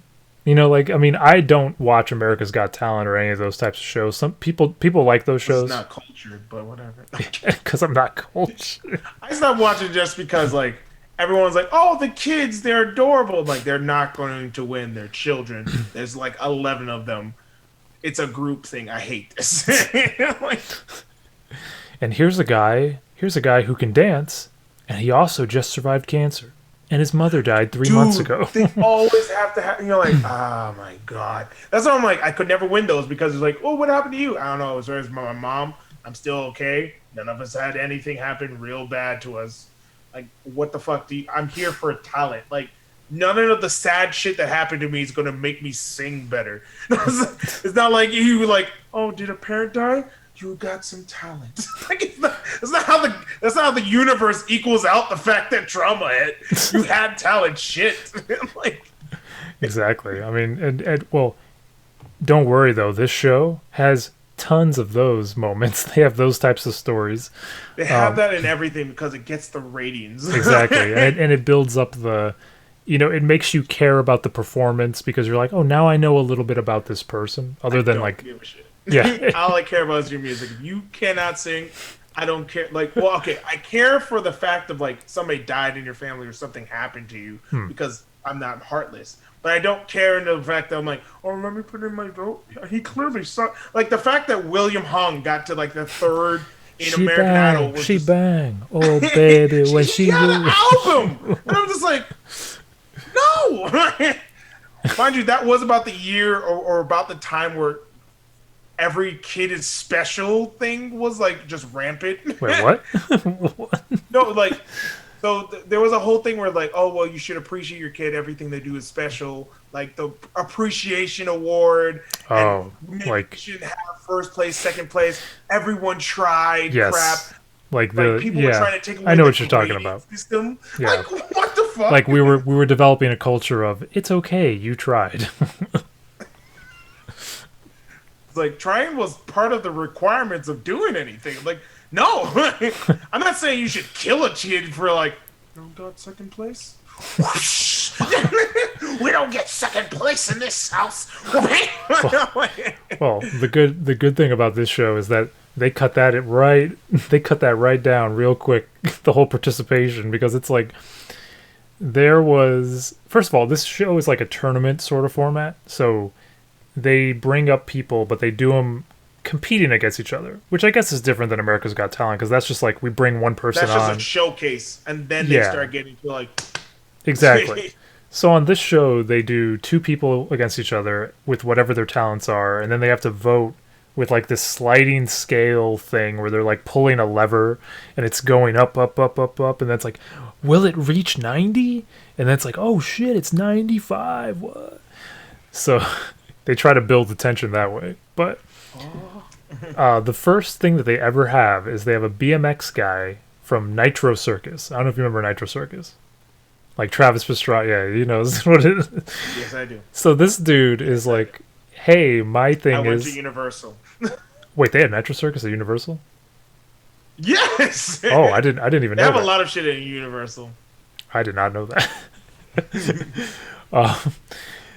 You know, like, I mean, I don't watch America's Got Talent or any of those types of shows. Some people like those shows.
It's not cultured, but whatever.
Because I'm not cultured.
I stopped watching just because, like, everyone's like, oh, the kids, they're adorable. Like, they're not going to win. They're children. There's like 11 of them. It's a group thing. I hate this. Like,
and here's a guy who can dance, and he also just survived cancer. And his mother died 3 months ago.
They always have to have, you're like, oh my God. That's why I'm like, I could never win those, because it's like, oh, what happened to you? I don't know. It was my mom. I'm still okay. None of us had anything happen real bad to us. Like, what the fuck I'm here for talent. Like, none of the sad shit that happened to me is going to make me sing better. It's not like you like, oh, did a parent die? You got some talent. Like, that's not how the universe equals out the fact that trauma hit. You had talent. Shit. Like,
exactly. I mean, and well, don't worry though. This show has tons of those moments. They have those types of stories.
They have that in everything because it gets the ratings.
Exactly, and it builds up the. You know, it makes you care about the performance, because you're like, oh, now I know a little bit about this person, other than like.
Give a shit.
Yeah.
All I care about is your music. If you cannot sing, I don't care. Like, well, okay, I care for the fact of, like, somebody died in your family or something happened to you, because I'm not heartless. But I don't care in the fact that I'm like, oh, let me put in my vote. He clearly saw. Like, the fact that William Hung got to, like, the third in American Idol. Was
she bang. Oh, baby, when she
got an album. And I'm just like, no. Mind you, that was about the year or about the time where every kid is special thing was like just rampant.
Wait, what? What?
No, like, so there was a whole thing where like, oh, well, you should appreciate your kid. Everything they do is special. Like the appreciation award.
Oh,
and
like,
you should have first place, second place. Everyone tried.
Yes.
Crap.
Like
people were trying to take away
I know
the
what you're talking about.
System.
Yeah.
Like, what the fuck?
Like, we were developing a culture of, it's okay, you tried.
It's like, trying was part of the requirements of doing anything. Like, no. I'm not saying you should kill a kid for like, you don't got second place? We don't get second place in this house.
Well, the good thing about this show is that they cut that right down real quick, the whole participation, because it's like, first of all, this show is like a tournament sort of format, so they bring up people, but they do them competing against each other, which I guess is different than America's Got Talent, because that's just like, we bring one person on.
That's just a showcase, and then they start getting to like...
Exactly. So on this show, they do 2 people against each other with whatever their talents are, and then they have to vote with like this sliding scale thing where they're like pulling a lever, and it's going up, up, up, up, up, and then it's like, will it reach 90? And then it's like, oh shit, it's 95. What? So they try to build the tension that way. But the first thing that they ever have is they have a BMX guy from Nitro Circus. I don't know if you remember Nitro Circus. Like Travis Pastrana, yeah, he knows what it is.
Yes, I do.
So this dude is like, hey, my thing
I went
is...
to Universal.
Wait, they had Nitro Circus at Universal?
Yes!
Oh, I didn't even
They
know
have
that.
a lot of shit at Universal.
I did not know that.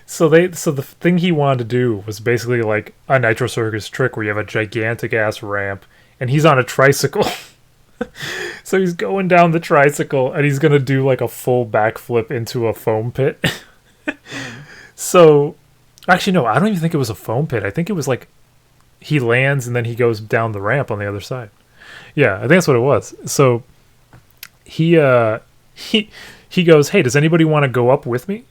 So the thing he wanted to do was basically like a Nitro Circus trick where you have a gigantic ass ramp and he's on a tricycle. So he's going down the tricycle and he's gonna do like a full backflip into a foam pit. So actually no, I don't even think it was a foam pit. I think it was like he lands and then he goes down the ramp on the other side. Yeah, I think that's what it was. So he goes, hey, does anybody want to go up with me?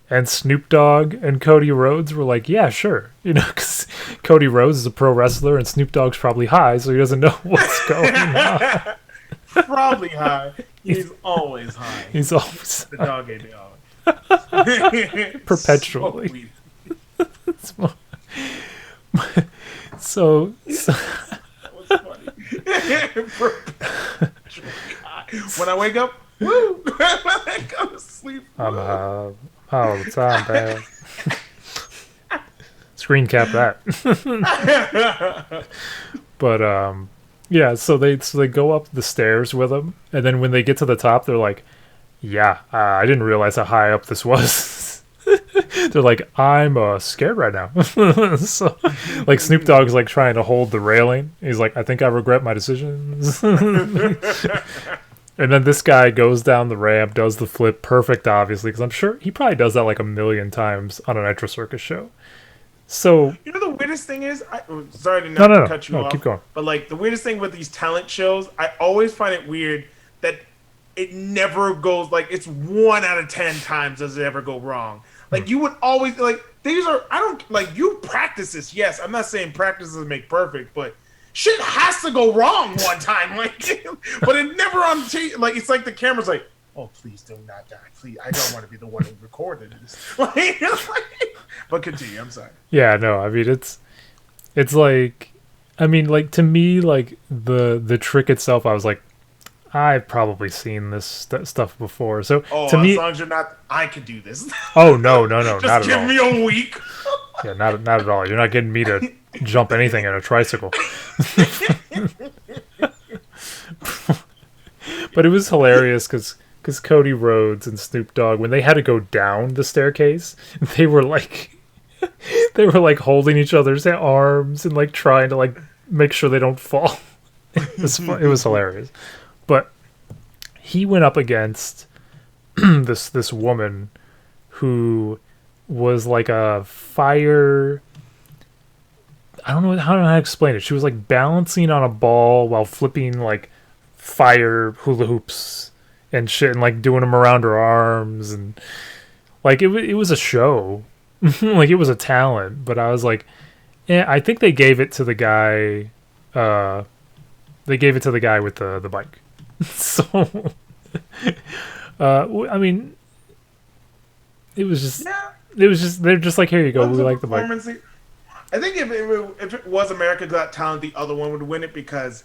And Snoop Dogg and Cody Rhodes were like, yeah, sure. You know, because Cody Rhodes is a pro wrestler and Snoop Dogg's probably high, so he doesn't know what's going on.
Probably high. He's always high.
He's always
The dog ate the dog.
perpetually. So
That was funny. When I wake up, woo! When I go to sleep,
I'm all the time, man. Screen cap that. But yeah, so they go up the stairs with him, and then when they get to the top, they're like, "Yeah, I didn't realize how high up this was." They're like, "I'm scared right now." So, like Snoop Dogg's like trying to hold the railing. He's like, "I think I regret my decisions." And then this guy goes down the ramp, does the flip perfect, obviously, because I'm sure he probably does that like a million times on a Nitro Circus show. So
you know the weirdest thing is, sorry to
no,
cut you off.
Keep going.
But like the weirdest thing with these talent shows, I always find it weird that it never goes like it's 1 out of 10 times does it ever go wrong. Like you would always like these are I don't like you practice this. Yes, I'm not saying practices make perfect, but shit has to go wrong one time. Like, but it never on like it's like the camera's like, oh please do not die, please. I don't want to be the one who recorded this. But continue. I'm sorry.
Yeah, no, I mean it's like, I mean like to me like the trick itself, I was like, I've probably seen this stuff before. So to me,
as long as you're not, I can do this.
Oh no, not
Just
at all.
give me a week.
Yeah, not at all. You're not getting me to jump anything in a tricycle. But it was hilarious because Cody Rhodes and Snoop Dogg, when they had to go down the staircase, they were like holding each other's arms and like trying to like make sure they don't fall. It was hilarious. But he went up against this woman who was like a fire. I don't know how to explain it. She was like balancing on a ball while flipping like fire hula hoops and shit, and like doing them around her arms, and like it was a show. Like it was a talent. But I was like, yeah, I think they gave it to the guy. They gave it to the guy with the bike. So, I mean, it was just.
Yeah.
It was just they're just like, here you go. We like the bike.
I think if it was America Got Talent, the other one would win it because,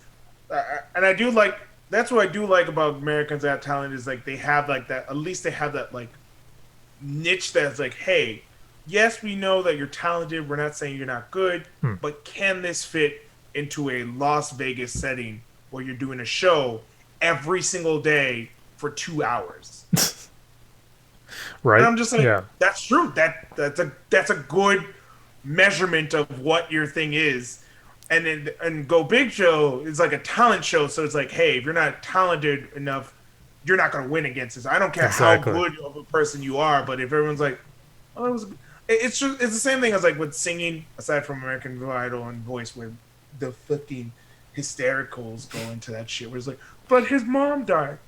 and I do like that's what I do like about Americans Got Talent is like they have like that. At least they have that like niche that's like, hey, yes, we know that you're talented. We're not saying you're not good, but can this fit into a Las Vegas setting where you're doing a show every single day for 2 hours?
Right.
And I'm just like,
yeah.
That's true. That's a good measurement of what your thing is. And Go Big Show is like a talent show, so it's like, hey, if you're not talented enough, you're not going to win against this. I don't care how good of a person you are, but if everyone's like, oh, it's the same thing as like with singing, aside from American Idol and Voice, where the fucking hystericals go into that shit. Where it's like, but his mom died.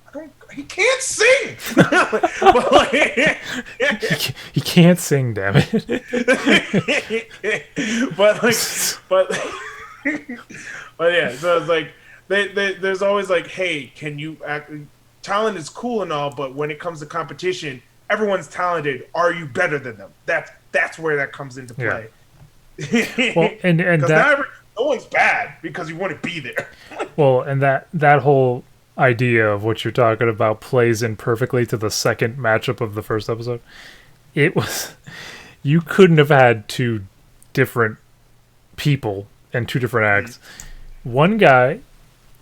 He can't sing. But like,
he can't sing, damn it.
but yeah. So it's like there's always like, hey, can you act? Talent is cool and all, but when it comes to competition, everyone's talented. Are you better than them? That's where that comes into play.
Yeah. Well, and
that no one's bad because you want to be there.
Well, and that whole idea of what you're talking about plays in perfectly to the second matchup of the first episode. It was, you couldn't have had two different people and two different acts. One guy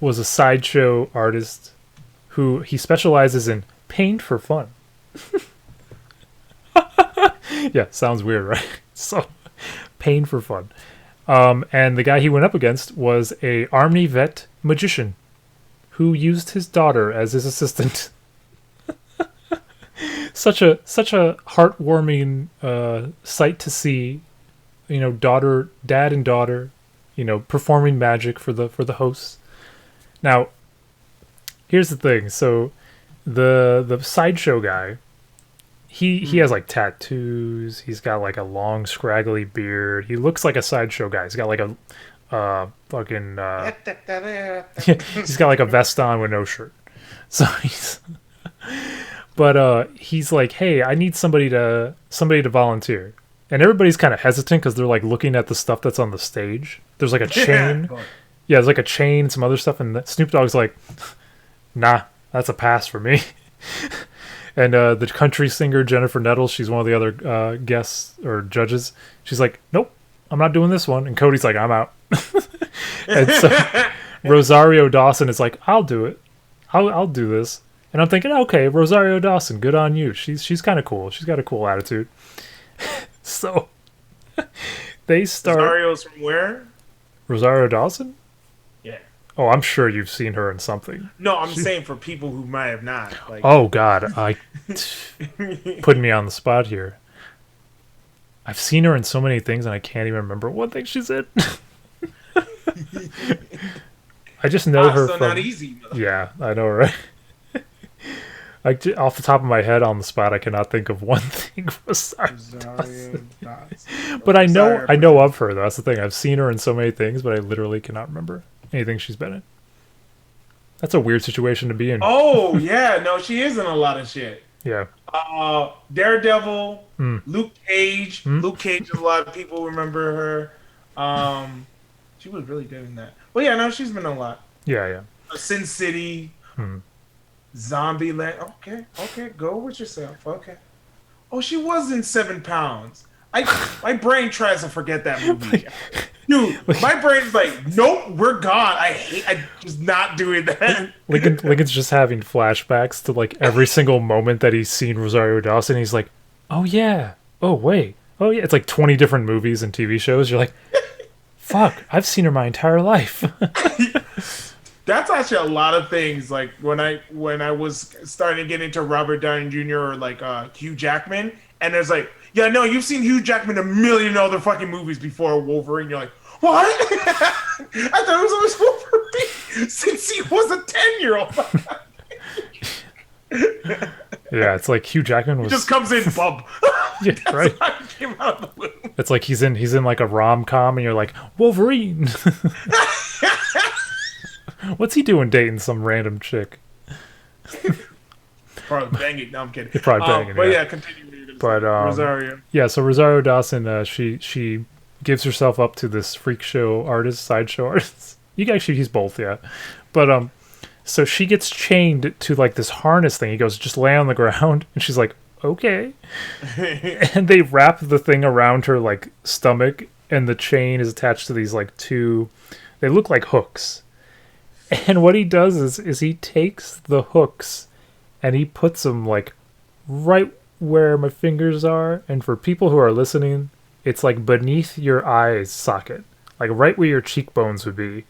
was a sideshow artist who he specializes in paint for fun. Yeah, sounds weird, right? So, paint for fun. And the guy he went up against was a Army vet magician who used his daughter as his assistant. such a heartwarming sight to see. You know, dad and daughter, you know, performing magic for the hosts. Now, here's the thing. So, the sideshow guy, he has like tattoos. He's got like a long scraggly beard. He looks like a sideshow guy. He's got like a fucking he's got like a vest on with no shirt. So he's like, hey, I need somebody to volunteer. And everybody's kind of hesitant because they're like looking at the stuff that's on the stage. There's like a chain. Yeah, there's like a chain, some other stuff, and Snoop Dogg's like, nah, that's a pass for me. And the country singer Jennifer Nettles, she's one of the other guests or judges. She's like, nope, I'm not doing this one. And Cody's like, I'm out. And so Rosario Dawson is like, I'll do it. I'll do this. And I'm thinking, okay, Rosario Dawson, good on you. She's kind of cool. She's got a cool attitude. So they start.
Rosario's from where?
Rosario Dawson?
Yeah.
Oh, I'm sure you've seen her in something.
No, I'm saying for people who might have not. Like...
Oh, God. Putting me on the spot here. I've seen her in so many things, and I can't even remember what thing she's in. I just know her
so
from...
not easy.
Yeah, I know, right? Off the top of my head, on the spot, I cannot think of one thing. But I know of her, though. That's the thing. I've seen her in so many things, but I literally cannot remember anything she's been in. That's a weird situation to be in.
Oh, yeah. No, she is in a lot of shit.
Yeah.
Daredevil, Luke Cage. Luke Cage, a lot of people remember her. She was really good in that. Well, yeah, no, she's been in a lot.
Yeah.
Sin City. Zombieland. Okay, go with yourself. Okay. Oh, she was in 7 Pounds. My brain tries to forget that movie. Dude, my brain's like, nope, we're gone. I just not doing that.
Lincoln's just having flashbacks to like every single moment that he's seen Rosario Dawson. He's like, oh yeah, oh wait, oh yeah. It's like 20 different movies and TV shows. You're like, fuck, I've seen her my entire life.
That's actually a lot of things. Like when I was starting to get into Robert Downey Jr. or like Hugh Jackman, and there's like, yeah, no, you've seen Hugh Jackman in a million other fucking movies before Wolverine. You're like, what? I thought it was always Wolverine since he was a 10-year-old.
Yeah, it's like Hugh Jackman was
he just comes in, bub.
Yeah, right.
Came out of the blue.
It's like he's in like a rom-com, and you're like, Wolverine. What's he doing dating some random chick?
Probably banging. No, I'm kidding.
You're probably banging.
But yeah, continue.
But
Rosario.
Yeah, so Rosario Dawson, she gives herself up to this freak show artist, sideshow artist. He's both, yeah. But so she gets chained to like this harness thing. He goes, just lay on the ground, and she's like, okay. And they wrap the thing around her like stomach, and the chain is attached to these like two. They look like hooks. And what he does is he takes the hooks and he puts them like right where my fingers are. And for people who are listening, it's like beneath your eyes socket, like right where your cheekbones would be.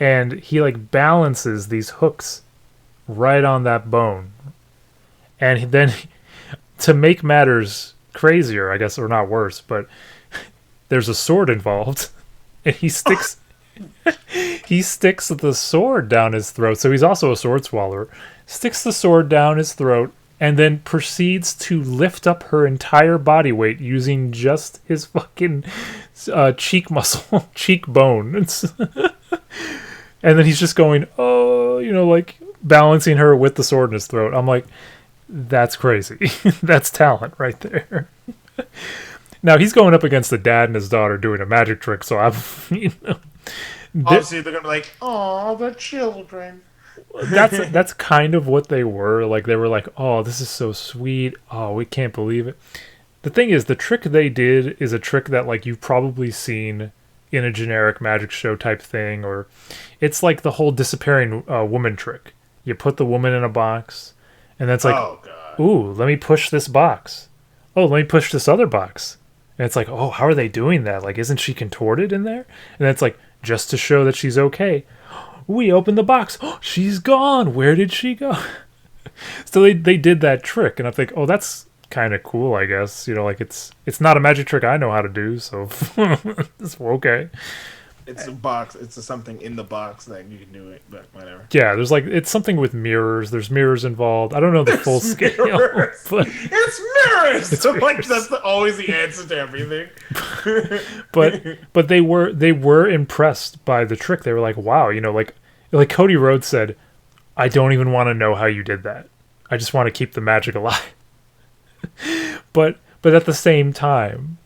And he like balances these hooks right on that bone. And then to make matters crazier, I guess, or not worse, but there's a sword involved, and he sticks the sword down his throat. So he's also a sword swallower. Sticks the sword down his throat and then proceeds to lift up her entire body weight using just his fucking cheek muscle, cheekbone. And then he's just going, oh, like balancing her with the sword in his throat. I'm like, that's crazy. That's talent right there. Now he's going up against the dad and his daughter doing a magic trick, so I'm,
obviously they're gonna be like, "Oh, the children."
that's kind of what they were. Like they were like, "Oh, this is so sweet. Oh, we can't believe it." The thing is, the trick they did is a trick that like you've probably seen in a generic magic show type thing, or it's like the whole disappearing woman trick. You put the woman in a box, and that's like,
Oh god.
"Ooh, let me push this box. Oh, let me push this other box." And it's like, "Oh, how are they doing that? Like, isn't she contorted in there?" And it's like, just to show that she's okay. We opened the box. Oh, she's gone. Where did she go? So they did that trick, and I think, oh, that's kind of cool. I guess like it's not a magic trick I know how to do, so it's okay.
It's a box. It's something in the box that you can do it, but whatever.
Yeah, there's like it's something with mirrors. There's mirrors involved. I don't know the full scale, but
it's mirrors. It's like that's always the answer to everything.
but they were impressed by the trick. They were like, wow, like Cody Rhodes said, I don't even want to know how you did that. I just want to keep the magic alive. but at the same time,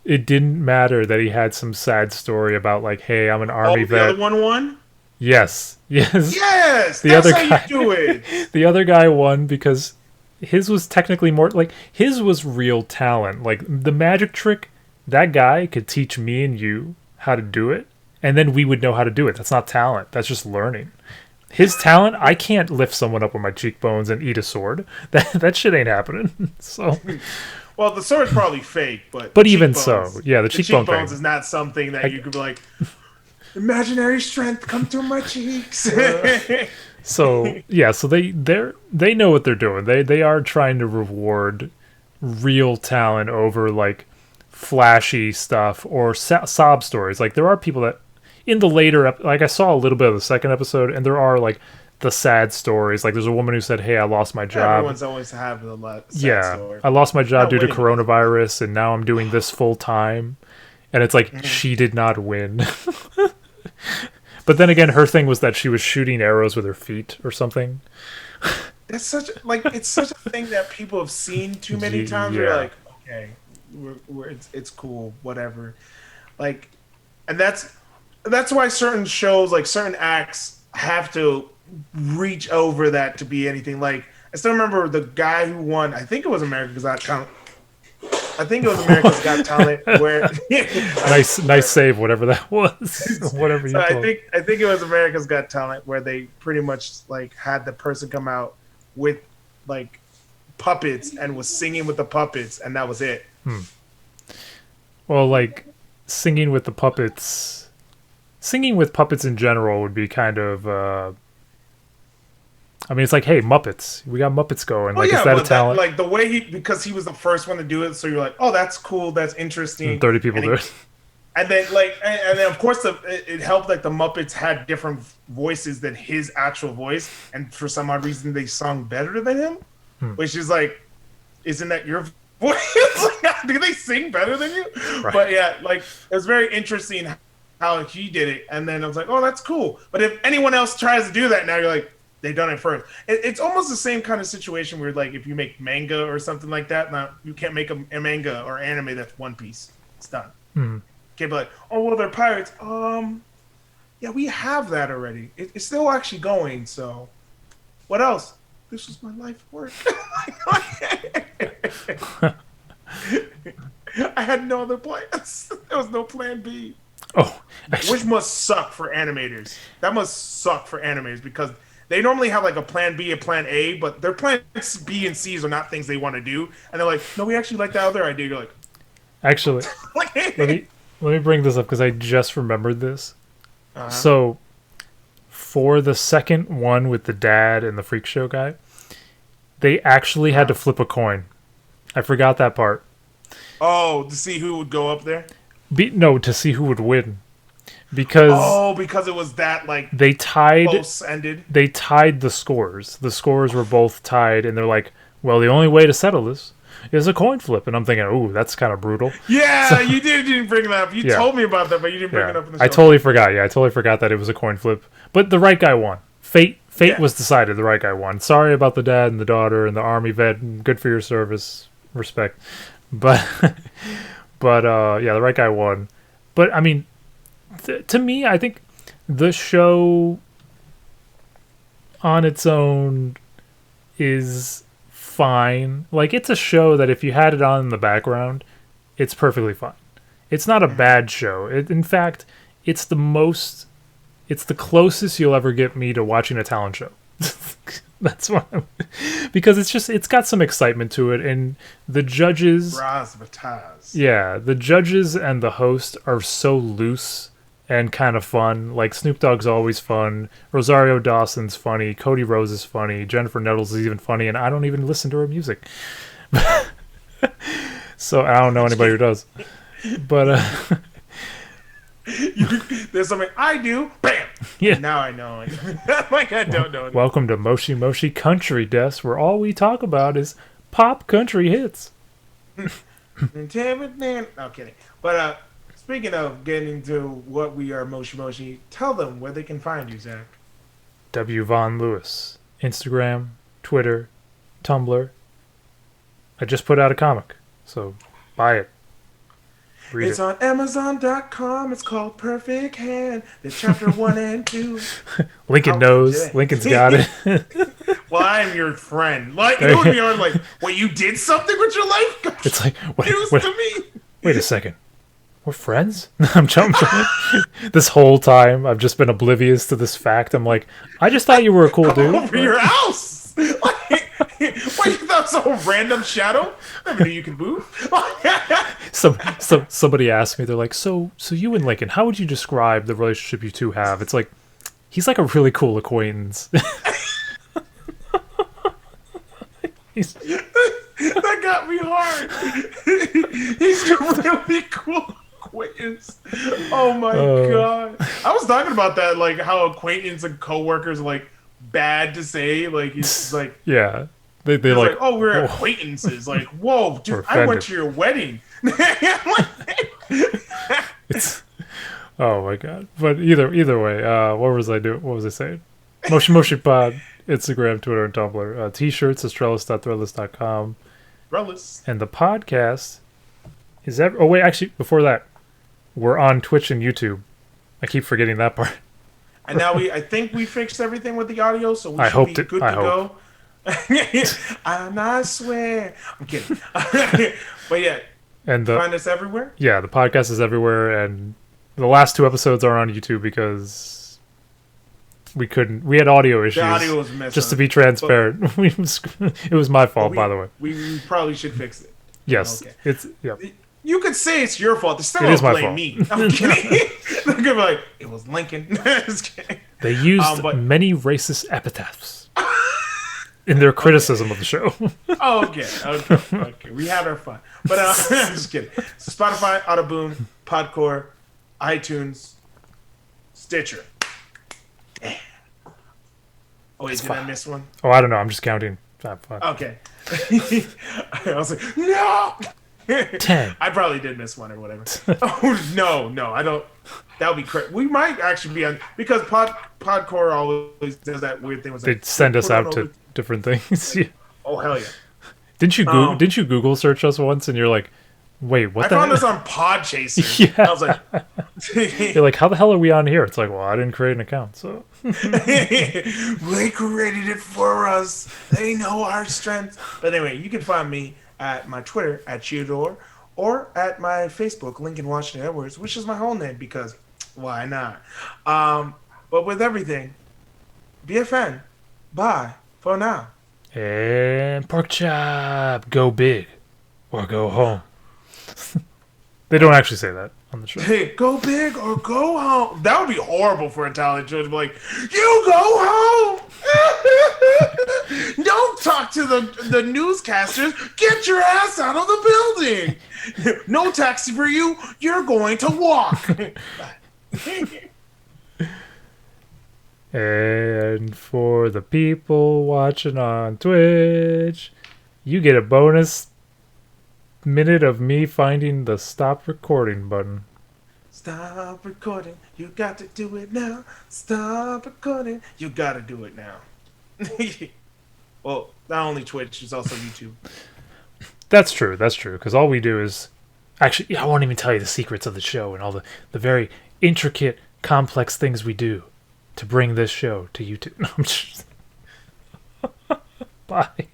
it didn't matter that he had some sad story about like, hey, I'm an army vet.
The other one won?
Yes.
Yes.
The
That's
other
how
guy,
you do it.
The other guy won because his was technically more like his was real talent. Like the magic trick, that guy could teach me and you how to do it, and then we would know how to do it. That's not talent. That's just learning. His talent, I can't lift someone up with my cheekbones and eat a sword. That shit ain't happening. So,
well, the sword's probably fake, but
even so, yeah, the cheekbones
is not something that you could be like, imaginary strength come through my cheeks.
So yeah, so they know what they're doing. They are trying to reward real talent over like flashy stuff or sob stories. Like there are people that in the later like I saw a little bit of the second episode, and there are like the sad stories. Like there's a woman who said, "Hey, I lost my job."
Everyone's always having a sad story.
I lost my job due to coronavirus, and now I'm doing this full time. And it's like she did not win. But then again, her thing was that she was shooting arrows with her feet or something.
That's such it's such a thing that people have seen too many times. Yeah. We're like, okay, it's cool, whatever. Like, and that's why certain shows, like certain acts, have to reach over that to be anything. Like, I still remember the guy who won. I think it was America's Got Talent. Where
nice save, whatever that was. Whatever you. So
I think it was America's Got Talent, where they pretty much like had the person come out with like puppets and was singing with the puppets, and that was it.
Well, like singing with puppets in general would be kind of. I mean, it's like, hey, Muppets. We got Muppets going. Like, is that a talent?
Like the way because he was the first one to do it, so you're like, oh, that's cool, that's interesting.
And 30 people do it.
And then and then of course it helped that the Muppets had different voices than his actual voice, and for some odd reason they sung better than him, which is like, isn't that your voice? Like, do they sing better than you? Right. But yeah, like it was very interesting how he did it, and then I was like, oh, that's cool. But if anyone else tries to do that now, you're like, they've done it first. It's almost the same kind of situation where, like, if you make manga or something like that, now you can't make a manga or anime that's One Piece. It's done. Can't be like, oh, well, they're pirates. Yeah, we have that already. It's still actually going. So, what else? This was my life work. I had no other plans. There was no plan B.
Oh,
which must suck for animators. That must suck for animators because they normally have like a plan B, a plan A, but their plans B and C's are not things they want to do. And they're like, no, we actually like that other idea. You're like,
actually, let me bring this up because I just remembered this. So, for the second one with the dad and the freak show guy, they actually had to flip a coin. I forgot that part.
Oh, to see who would go up there?
No, to see who would win. Because
it was that like
they tied
close ended.
They tied the scores. The scores were both tied, and they're like, "Well, the only way to settle this is a coin flip." And I'm thinking, "Ooh, that's kind of brutal."
Yeah, so, you didn't bring it up. You told me about that, but you didn't bring it up in the show.
I totally forgot. Yeah, I totally forgot that it was a coin flip. But the right guy won. Fate was decided. The right guy won. Sorry about the dad and the daughter and the army vet. Good for your service. Respect. But yeah, the right guy won. But I mean, to me, I think the show on its own is fine. Like, it's a show that if you had it on in the background, it's perfectly fine. It's not a bad show. In fact, it's the closest you'll ever get me to watching a talent show. That's why, because it's got some excitement to it, and the judges, the judges and the host are so loose and kind of fun. Like, Snoop Dogg's always fun, Rosario Dawson's funny, Cody Rose is funny, Jennifer Nettles is even funny, and I don't even listen to her music. So I don't know anybody who does. But
there's something I do. Bam.
Yeah.
Now I know. Like, I don't know.
Welcome to Moshi Moshi Country Desk, where all we talk about is pop country hits.
No kidding. But speaking of getting into what we are, Moshi Moshi, tell them where they can find you, Zach.
W. Von Lewis. Instagram, Twitter, Tumblr. I just put out a comic, so buy it. Read
it's
it.
on Amazon.com. It's called Perfect Hand. There's chapter 1 and 2.
Lincoln knows. Lincoln's got it.
Well, I am your friend. Like, it would be hard. Like, wait, you did something with your life? Gosh,
It's like,
news
wait,
to me.
wait a second. We're friends? I'm jumping. This whole time, I've just been oblivious to this fact. I'm like, I just thought you were a cool dude.
Over your house. Like, what, you thought some random shadow? Never knew you could move.
Somebody asked me, they're like, so you and Lincoln, how would you describe the relationship you two have? It's like, he's like a really cool acquaintance.
That got me hard. He's a really cool acquaintance. Oh my god. I was talking about that, like how acquaintance and coworkers are like bad to say. Like, he's like,
yeah. They
like, oh, we're acquaintances. Like, whoa, dude, I went to your wedding.
Oh my god. But either way, what was I saying? Moshi Moshi Pod, Instagram, Twitter, and Tumblr. T-shirts, astrellis.threadless.com. And the podcast is actually, before that, we're on Twitch and YouTube. I keep forgetting that part.
And now I think we fixed everything with the audio, so we should be good to go. I swear. I'm kidding. But yeah. And find us everywhere?
Yeah, the podcast is everywhere, and the last 2 episodes are on YouTube because we had audio issues.
The audio was messed
just
up.
To be transparent. It was my fault, by the way.
We probably should fix it.
Yes.
Okay.
It's yeah.
You could say it's your fault. They still
don't
blame me. I'm kidding. They're gonna be like, it was Lincoln. Just kidding.
They used many racist epithets in their criticism of the show.
Okay. We had our fun. But I'm just kidding. Spotify, Audioboom, Podcore, iTunes, Stitcher. Damn. Oh, wait, did I miss one?
Oh, I don't know. I'm just counting.
Okay. I was like, no!
10.
I probably did miss one or whatever. Oh, no. I don't. That would be crazy. We might actually be on, because Podcore always does that weird thing.
They send us out to different things. Yeah.
Oh, hell yeah.
Didn't you Google search us once and you're like, wait, what?
I found us on Podchaser.
Yeah.
I was like,
you're like, how the hell are we on here? It's like, well, I didn't create an account, so.
They created it for us. They know our strength. But anyway, you can find me at my Twitter at Theodore, or at my Facebook, Lincoln Washington Edwards, which is my whole name because why not? But with everything, be a fan. Bye for now.
And pork chop, go big or go home. They don't actually say that on the show.
Hey, go big or go home. That would be horrible for a talent show to be like, you go home. Don't talk to the newscasters. Get your ass out of the building. No taxi for you. You're going to walk.
And for the people watching on Twitch, you get a bonus minute of me finding the stop recording button.
Stop recording. You got to do it now. Stop recording. You got to do it now. Well, not only Twitch, it's also YouTube.
That's true. Because all we do is... Actually, I won't even tell you the secrets of the show and all the very intricate, complex things we do to bring this show to YouTube. No, I'm just... Bye.